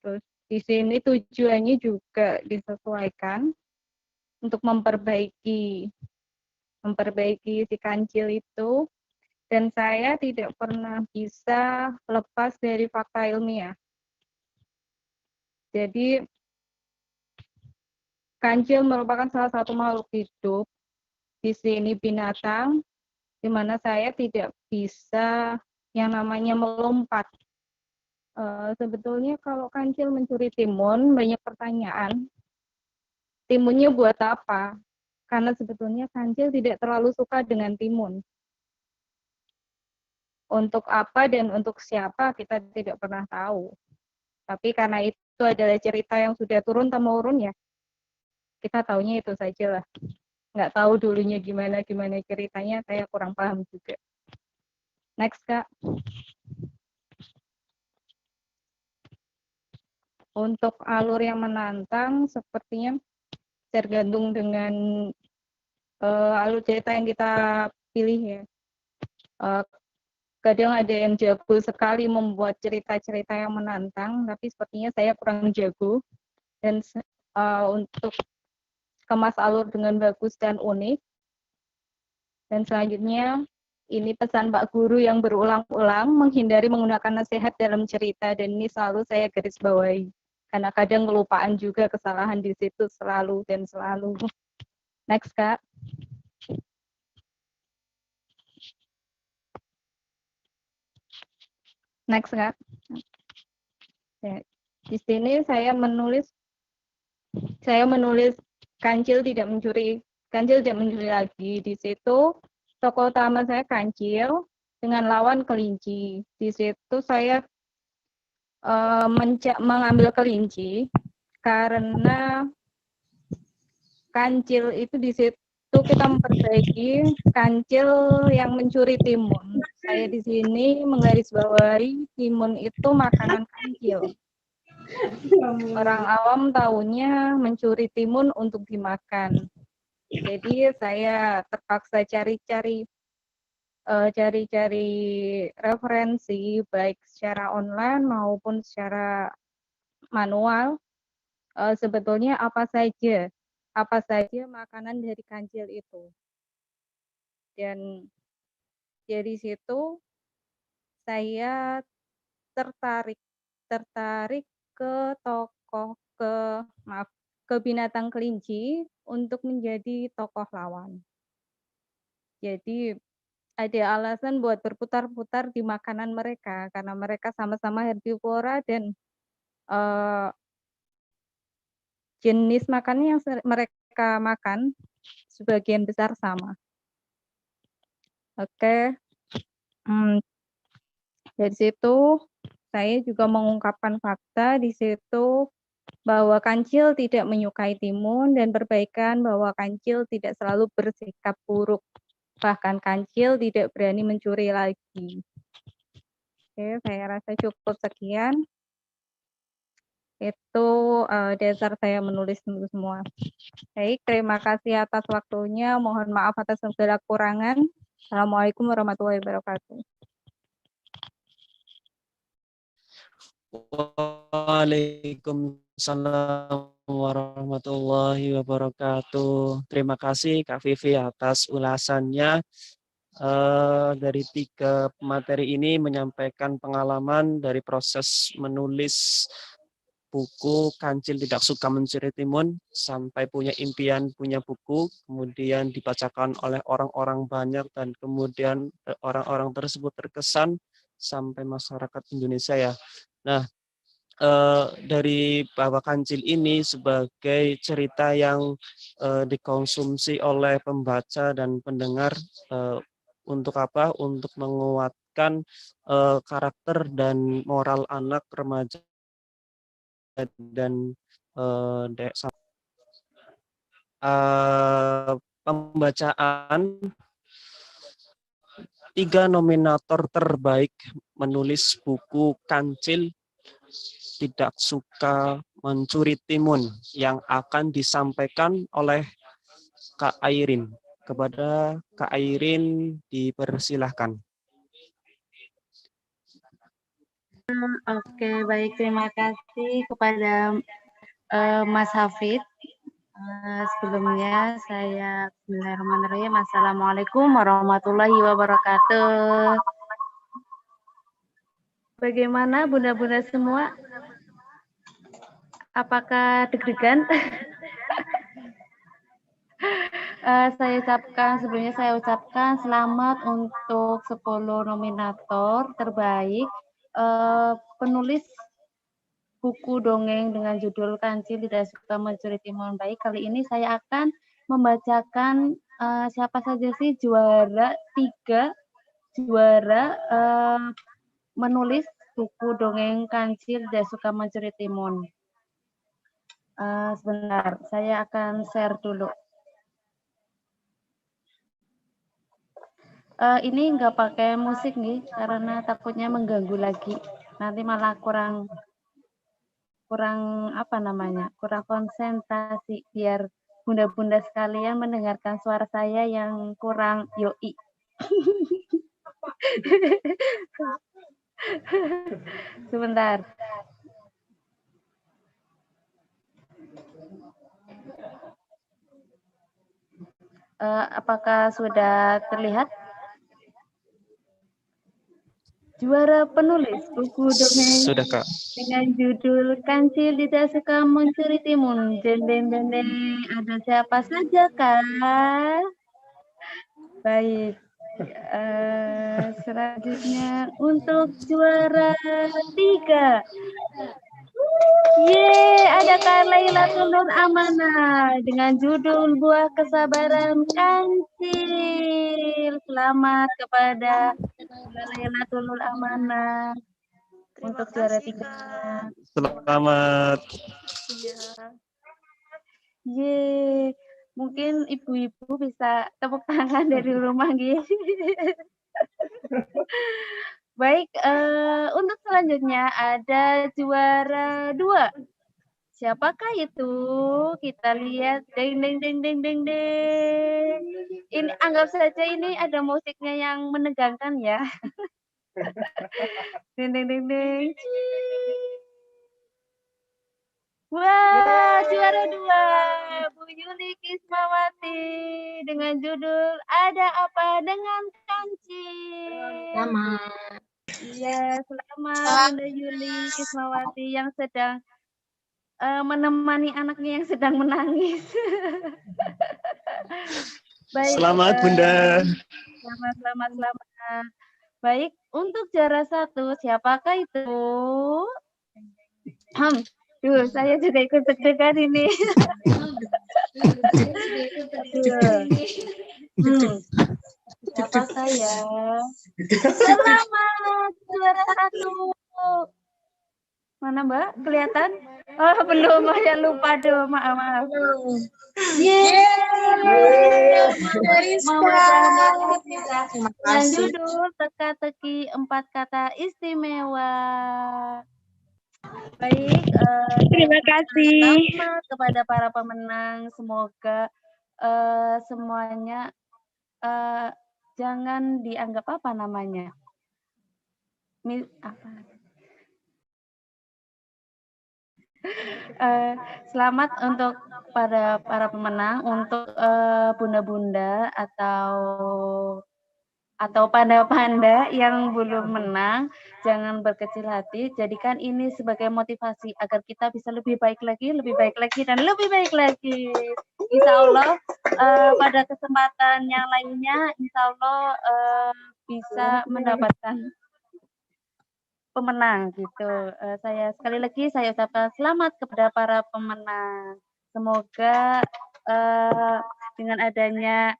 Terus di sini tujuannya juga disesuaikan untuk memperbaiki si Kancil itu, dan saya tidak pernah bisa lepas dari fakta ilmiah. Jadi Kancil merupakan salah satu makhluk hidup, di sini binatang, di mana saya tidak bisa yang namanya melompat. Sebetulnya kalau Kancil mencuri timun, banyak pertanyaan. Timunnya buat apa? Karena sebetulnya Kancil tidak terlalu suka dengan timun. Untuk apa dan untuk siapa kita tidak pernah tahu. Tapi karena itu adalah cerita yang sudah turun-temurun ya, kita taunya itu saja lah. Nggak tahu dulunya gimana ceritanya, saya kurang paham juga. Next, Kak. Untuk alur yang menantang sepertinya tergantung dengan alur cerita yang kita pilih ya. Kadang ada yang jago sekali membuat cerita-cerita yang menantang, tapi sepertinya saya kurang jago. Dan untuk kemas alur dengan bagus dan unik. Dan selanjutnya, ini pesan Pak Guru yang berulang-ulang, menghindari menggunakan nasihat dalam cerita, dan ini selalu saya garis bawahi. Karena kadang kelupaan juga, kesalahan di situ selalu dan selalu. Next, Kak. Next, Kak. Ya. Di sini saya menulis Kancil tidak mencuri lagi. Di situ tokoh utama saya Kancil dengan lawan kelinci. Di situ saya mengambil kelinci karena Kancil itu di situ kita memperbaiki Kancil yang mencuri timun. Saya di sini menggarisbawahi timun itu makanan Kancil. Orang awam tahunya mencuri timun untuk dimakan. Jadi saya terpaksa cari-cari referensi baik secara online maupun secara manual. Sebetulnya apa saja makanan dari Kancil itu. Dan dari situ saya tertarik ke binatang kelinci untuk menjadi tokoh lawan. Jadi ada alasan buat berputar-putar di makanan mereka karena mereka sama-sama herbivora dan jenis makanan yang mereka makan sebagian besar sama. Oke. Dari situ saya juga mengungkapkan fakta di situ bahwa Kancil tidak menyukai timun dan perbaikan bahwa Kancil tidak selalu bersikap buruk. Bahkan Kancil tidak berani mencuri lagi. Oke, saya rasa cukup sekian. Itu dasar saya menulis semua. Baik, terima kasih atas waktunya. Mohon maaf atas segala kekurangan. Assalamualaikum warahmatullahi wabarakatuh. Waalaikumsalam warahmatullahi wabarakatuh. Terima kasih Kak Vivi atas ulasannya. Dari 3 materi ini menyampaikan pengalaman dari proses menulis buku Kancil Tidak Suka Mencuri Timun sampai punya impian punya buku, kemudian dibacakan oleh orang-orang banyak dan kemudian orang-orang tersebut terkesan sampai masyarakat Indonesia ya. Nah, dari bahwa Kancil ini sebagai cerita yang dikonsumsi oleh pembaca dan pendengar untuk apa? Untuk menguatkan karakter dan moral anak, remaja dan pembacaan 3 nominator terbaik menulis buku Kancil Tidak Suka Mencuri Timun yang akan disampaikan oleh Kak Airin. Kepada Kak Airin dipersilahkan. Oke, baik, terima kasih kepada Mas Hafid. Sebelumnya saya bismillahirrahmanirrahim. Assalamualaikum warahmatullahi wabarakatuh. Bagaimana bunda-bunda semua? Apakah deg-degan? Sebelumnya saya ucapkan selamat untuk 10 nominator terbaik penulis buku dongeng dengan judul Kancil Tidak Suka Mencuri Timun. Baik, kali ini saya akan membacakan siapa saja sih juara menulis buku dongeng Kancil Tidak Suka Mencuri Timun. Sebentar, saya akan share dulu. Ini nggak pakai musik nih, karena takutnya mengganggu lagi. Nanti malah kurang apa namanya, kurang konsentrasi biar bunda-bunda sekalian mendengarkan suara saya yang kurang yoi. Sebentar. Apakah sudah terlihat? Juara penulis buku dongeng Sudah, Kak. dengan judul Kancil Tidak Suka Mencuri Timun. Dendeng ada siapa saja, Kak? Baik. Selanjutnya untuk juara 3. Yeay, ada Kak Lailatul Nur Amanah dengan judul Buah Kesabaran Kancil. Selamat kepada Kak Lailatul Nur Amanah untuk juara 3-nya. Selamat. Yeay, mungkin ibu-ibu bisa tepuk tangan dari rumah gitu. Baik, untuk selanjutnya ada juara 2. Siapakah itu? Kita lihat. Deng deng deng deng deng deng. Ini anggap saja ini ada musiknya yang menegangkan ya. Deng deng deng deng. Wah, juara 2 Bu Yuli Kismawati dengan judul Ada Apa Dengan Kancil. Selamat. Iya, selamat Bunda Yuli Kismawati yang sedang menemani anaknya yang sedang menangis. Baik, Selamat, Bunda. Selamat. Baik, untuk juara 1, siapakah itu? Duh, saya juga ikut deg-degan ini. Siapakah ya? Selamat juara 1. Mana Mbak? Kelihatan? Oh, belum. Ya lupa dong. Maaf. Yeay. Dengan judul Teka-teki 4 Kata Istimewa. Baik. Terima kasih. Selamat kepada para pemenang. Semoga semuanya jangan dianggap apa namanya. Selamat untuk para pemenang, untuk bunda-bunda atau panda-panda yang belum menang, jangan berkecil hati. Jadikan ini sebagai motivasi agar kita bisa lebih baik lagi, dan lebih baik lagi. Insya Allah pada kesempatan yang lainnya, insya Allah bisa mendapatkan pemenang gitu. Sekali lagi saya ucapkan selamat kepada para pemenang. Semoga dengan adanya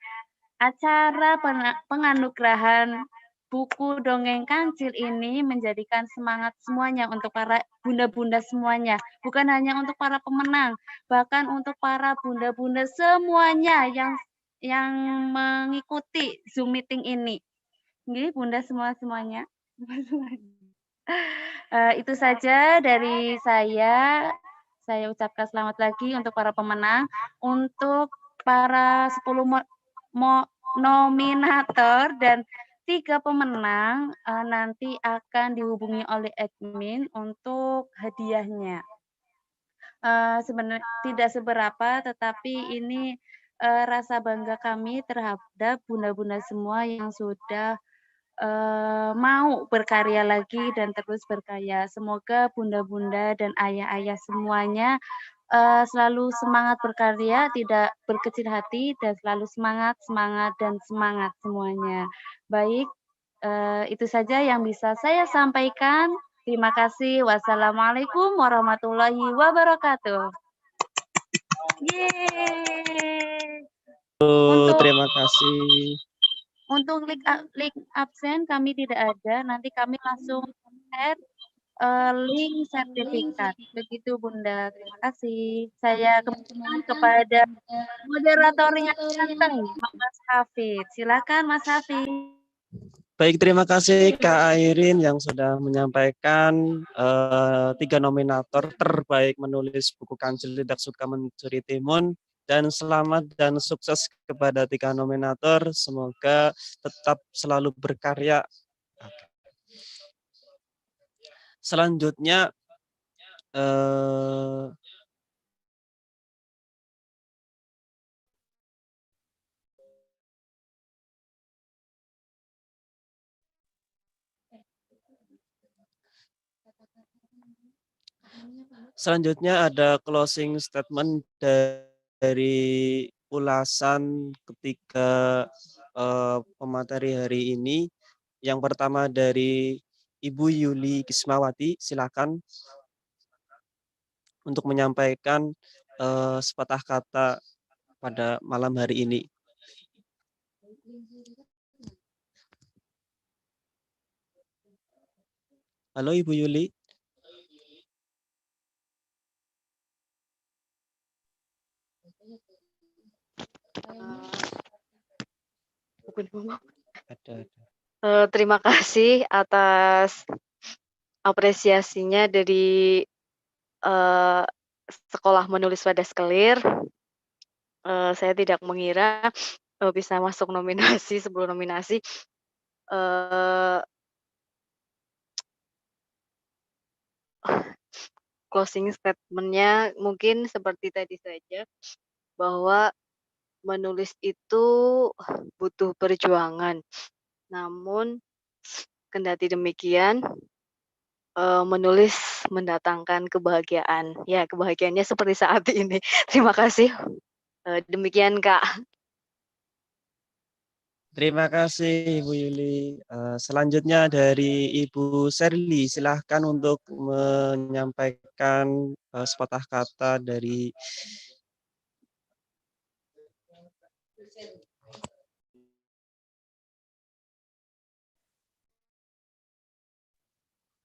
acara penganugerahan buku dongeng Kancil ini menjadikan semangat semuanya untuk para bunda-bunda semuanya, bukan hanya untuk para pemenang, bahkan untuk para bunda-bunda semuanya yang mengikuti Zoom meeting ini. Nggih, bunda semuanya. Itu saja dari saya. Saya ucapkan selamat lagi untuk para pemenang, untuk para 10 nominator dan 3 pemenang nanti akan dihubungi oleh admin untuk hadiahnya. Sebenarnya tidak seberapa, tetapi ini rasa bangga kami terhadap bunda-bunda semua yang sudah mau berkarya lagi dan terus berkarya. Semoga bunda-bunda dan ayah-ayah semuanya selalu semangat berkarya, tidak berkecil hati, dan selalu semangat semuanya. Baik, itu saja yang bisa saya sampaikan. Terima kasih. Wassalamualaikum warahmatullahi wabarakatuh. Yeay. Terima kasih. Untuk link absen kami tidak ada, nanti kami langsung add link sertifikat. Begitu Bunda, terima kasih. Saya kembali kepada moderatornya ganteng, Mas Hafid. Silakan Mas Hafid. Baik, terima kasih Kak Airin yang sudah menyampaikan 3 nominator terbaik menulis buku kancil Tidak Suka Mencuri Timun. Dan selamat dan sukses kepada 3 nominator. Semoga tetap selalu berkarya. Selanjutnya, selanjutnya ada closing statement dari ulasan ketiga pemateri hari ini. Yang pertama dari Ibu Yuli Kismawati, silakan untuk menyampaikan sepatah kata pada malam hari ini. Halo Ibu Yuli. Terima kasih atas apresiasinya dari Sekolah Menulis Wadas Kelir. Saya tidak mengira bisa masuk nominasi 10 nominasi. Closing statement-nya mungkin seperti tadi saja, bahwa menulis itu butuh perjuangan. Namun kendati demikian, menulis mendatangkan kebahagiaan. Ya, kebahagiaannya seperti saat ini. Terima kasih. Demikian, Kak. Terima kasih Ibu Yuli. Selanjutnya dari Ibu Serli, silahkan untuk menyampaikan sepatah kata dari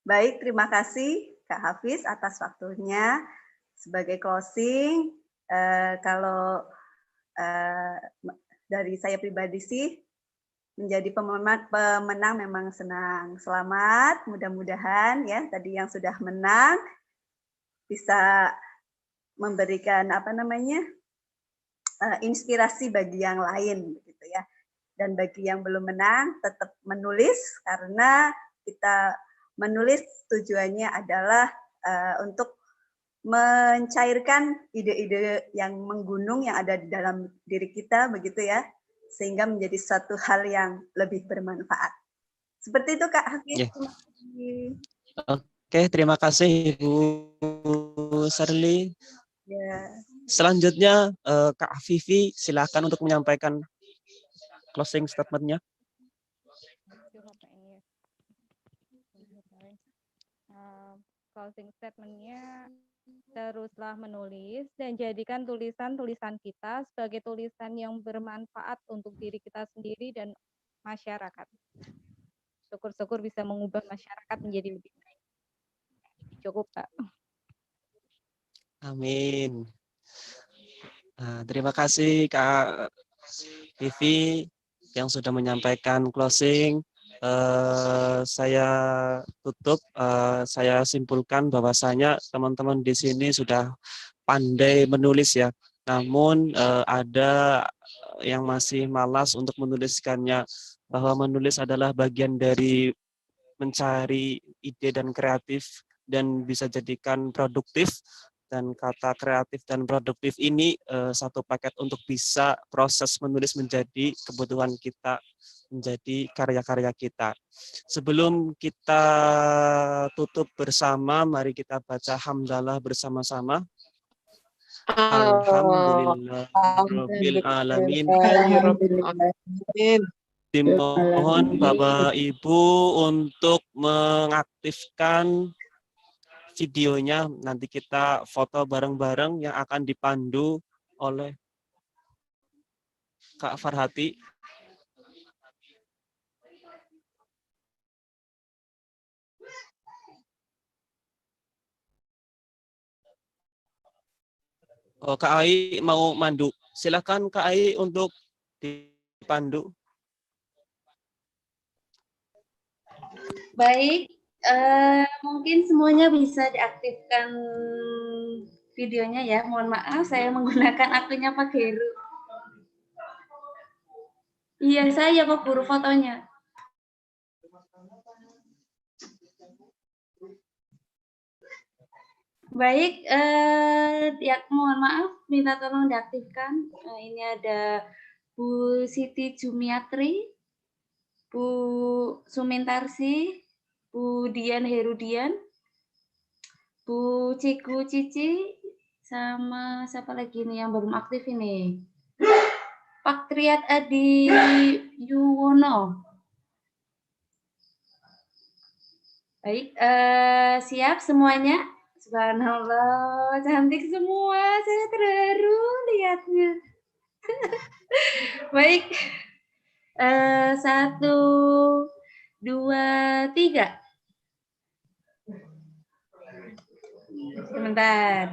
Baik, terima kasih Kak Hafiz atas waktunya. Sebagai closing, kalau dari saya pribadi sih, menjadi pemenang memang senang. Selamat, mudah-mudahan ya tadi yang sudah menang bisa memberikan inspirasi bagi yang lain, gitu ya. Dan bagi yang belum menang, tetap menulis karena kita menulis tujuannya adalah untuk mencairkan ide-ide yang menggunung yang ada di dalam diri kita, begitu ya, sehingga menjadi suatu hal yang lebih bermanfaat. Seperti itu Kak Hafiz. Yeah. Oke, terima kasih Ibu Serli. Yeah. Selanjutnya Kak Vivi, silakan untuk menyampaikan closing statement-nya. Closing statement-nya, teruslah menulis dan jadikan tulisan-tulisan kita sebagai tulisan yang bermanfaat untuk diri kita sendiri dan masyarakat. Syukur-syukur bisa mengubah masyarakat menjadi lebih baik. Cukup, Kak. Amin. Terima kasih Kak Vivi yang sudah menyampaikan closing. Saya tutup, saya simpulkan bahwasanya teman-teman di sini sudah pandai menulis ya. Namun ada yang masih malas untuk menuliskannya, bahwa menulis adalah bagian dari mencari ide dan kreatif dan bisa jadikan produktif. Dan kata kreatif dan produktif ini satu paket untuk bisa proses menulis menjadi kebutuhan kita, menjadi karya-karya kita. Sebelum kita tutup bersama, mari kita baca hamdalah bersama-sama. Alhamdulillahirabbil alamin. Dimohon Bapak Ibu untuk mengaktifkan videonya, nanti kita foto bareng-bareng yang akan dipandu oleh Kak Farhati. Oh, Kak Ai mau mandu. Silakan Kak Ai untuk dipandu. Baik, mungkin semuanya bisa diaktifkan videonya ya. Mohon maaf, saya menggunakan akunnya Pak Heru. Iya, saya Pak Guru fotonya. Baik, ya mohon maaf, minta tolong diaktifkan. Ini ada Bu Siti Jumiatri, Bu Sumintarsi, Bu Dian Herudian, Bu Ciku Cici, sama siapa lagi nih yang belum aktif ini? Pak Triat Adi Yuwono. Baik, siap semuanya? Subhanallah, cantik semua. Saya terharu lihatnya. Baik, 1, 2, 3. Sebentar.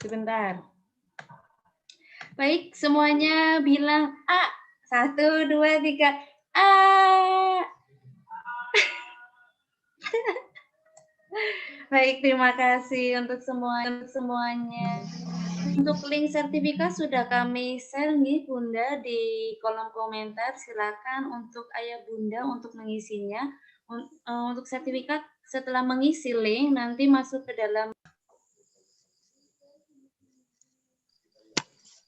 Sebentar. Baik, semuanya bilang A. 1, 2, 3. A. Baik, terima kasih untuk semuanya. Untuk link sertifikat sudah kami share nih Bunda di kolom komentar. Silakan untuk Ayah Bunda untuk mengisinya. Untuk sertifikat setelah mengisi link nanti masuk ke dalam.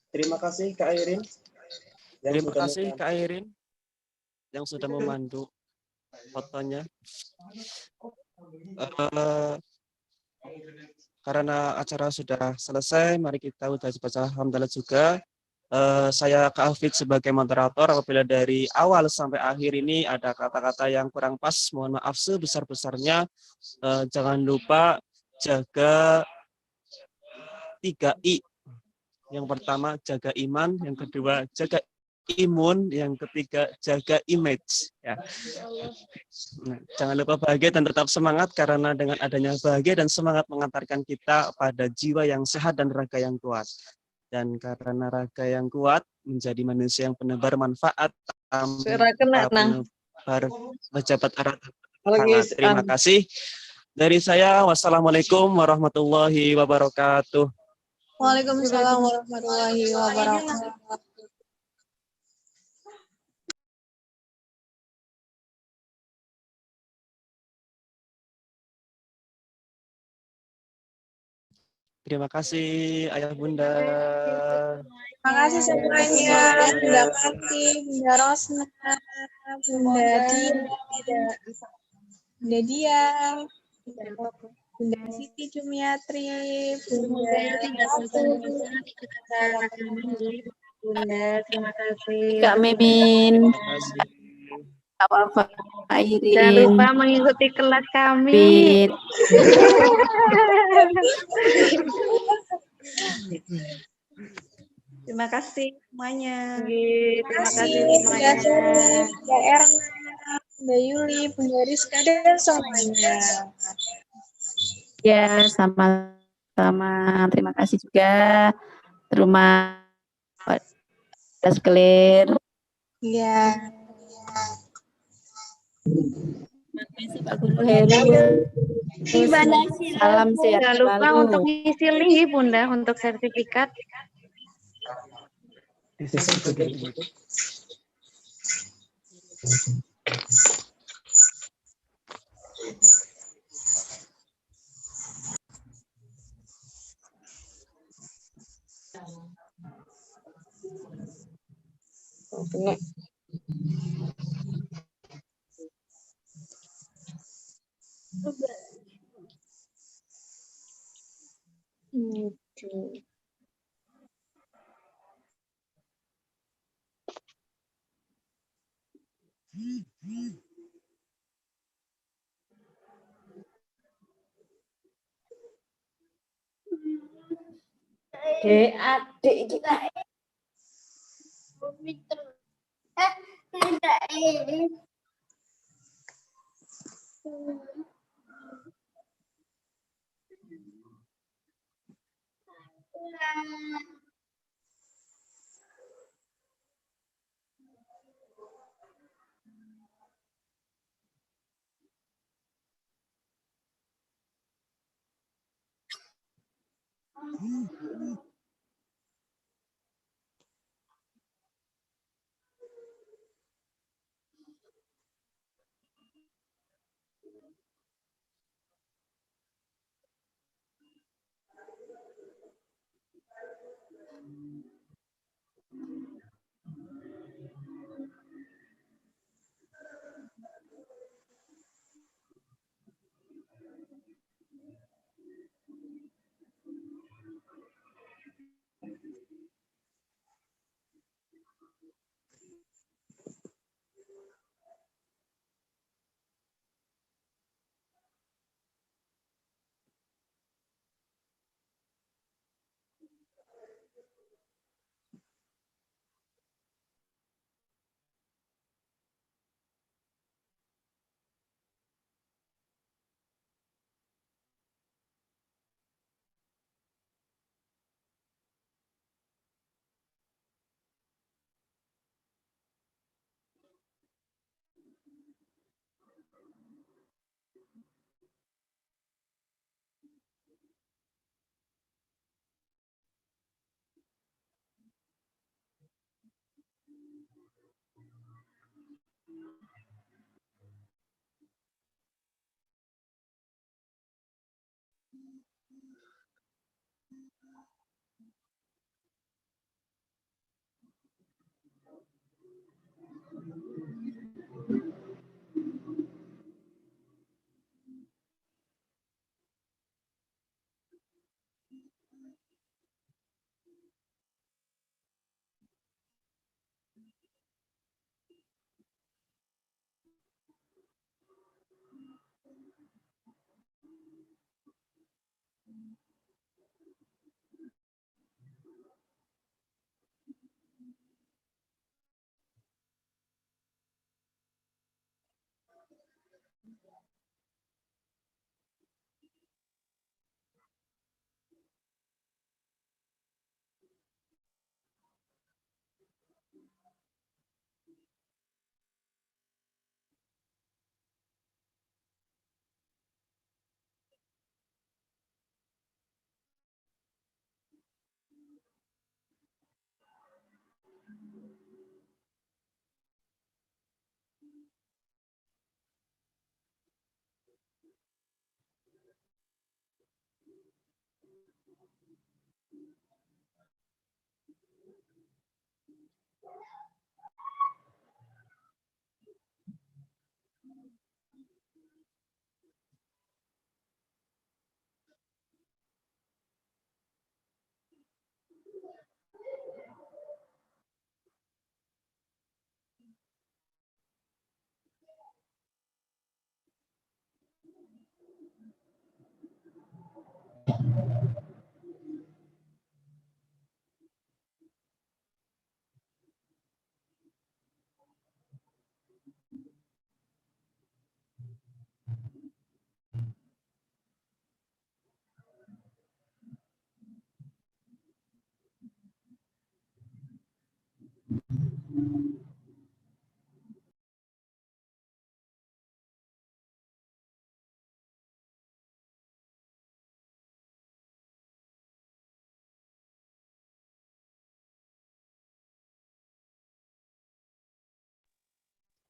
Terima kasih Kak Airin. Terima kasih Kak Airin yang sudah memandu fotonya. Karena acara sudah selesai, mari kita baca hamdalah juga. Saya Kak Hafid sebagai moderator. Apabila dari awal sampai akhir ini ada kata-kata yang kurang pas, mohon maaf sebesar-besarnya. Jangan lupa jaga 3I. Yang pertama jaga iman, yang kedua jaga imun, yang ketiga jaga image. Ya. Nah, jangan lupa bahagia dan tetap semangat, karena dengan adanya bahagia dan semangat mengantarkan kita pada jiwa yang sehat dan raga yang kuat. Dan karena raga yang kuat menjadi manusia yang penebar manfaat, penebar pejabat erat. Terima kasih. Dari saya, wassalamualaikum warahmatullahi wabarakatuh. Waalaikumsalam warahmatullahi wabarakatuh. Terima kasih Ayah Bunda. Terima kasih semuanya. Bunda Mati, Bunda Rosna, Bunda Dia, Bunda Siti Jumiatri, Bunda Terima kasih. Kak Mimin. Apa-apa, Kak Irin. Jangan lupa mengikuti kelas kami. Terima kasih semuanya. Terima kasih semuanya. Bunda Erna, Bunda Yuli, Bunda Rizka, dan semuanya. Ya, sama-sama. Terima kasih juga. Rumah Pak Clear. Iya. Pak Guru Heru. Salam sehat Jangan lupa selalu. untuk ngisi link ya Bunda untuk sertifikat. Adik kita.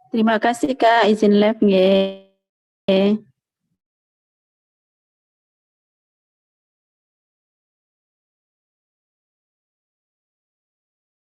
Terima kasih Kak, izin live nggih.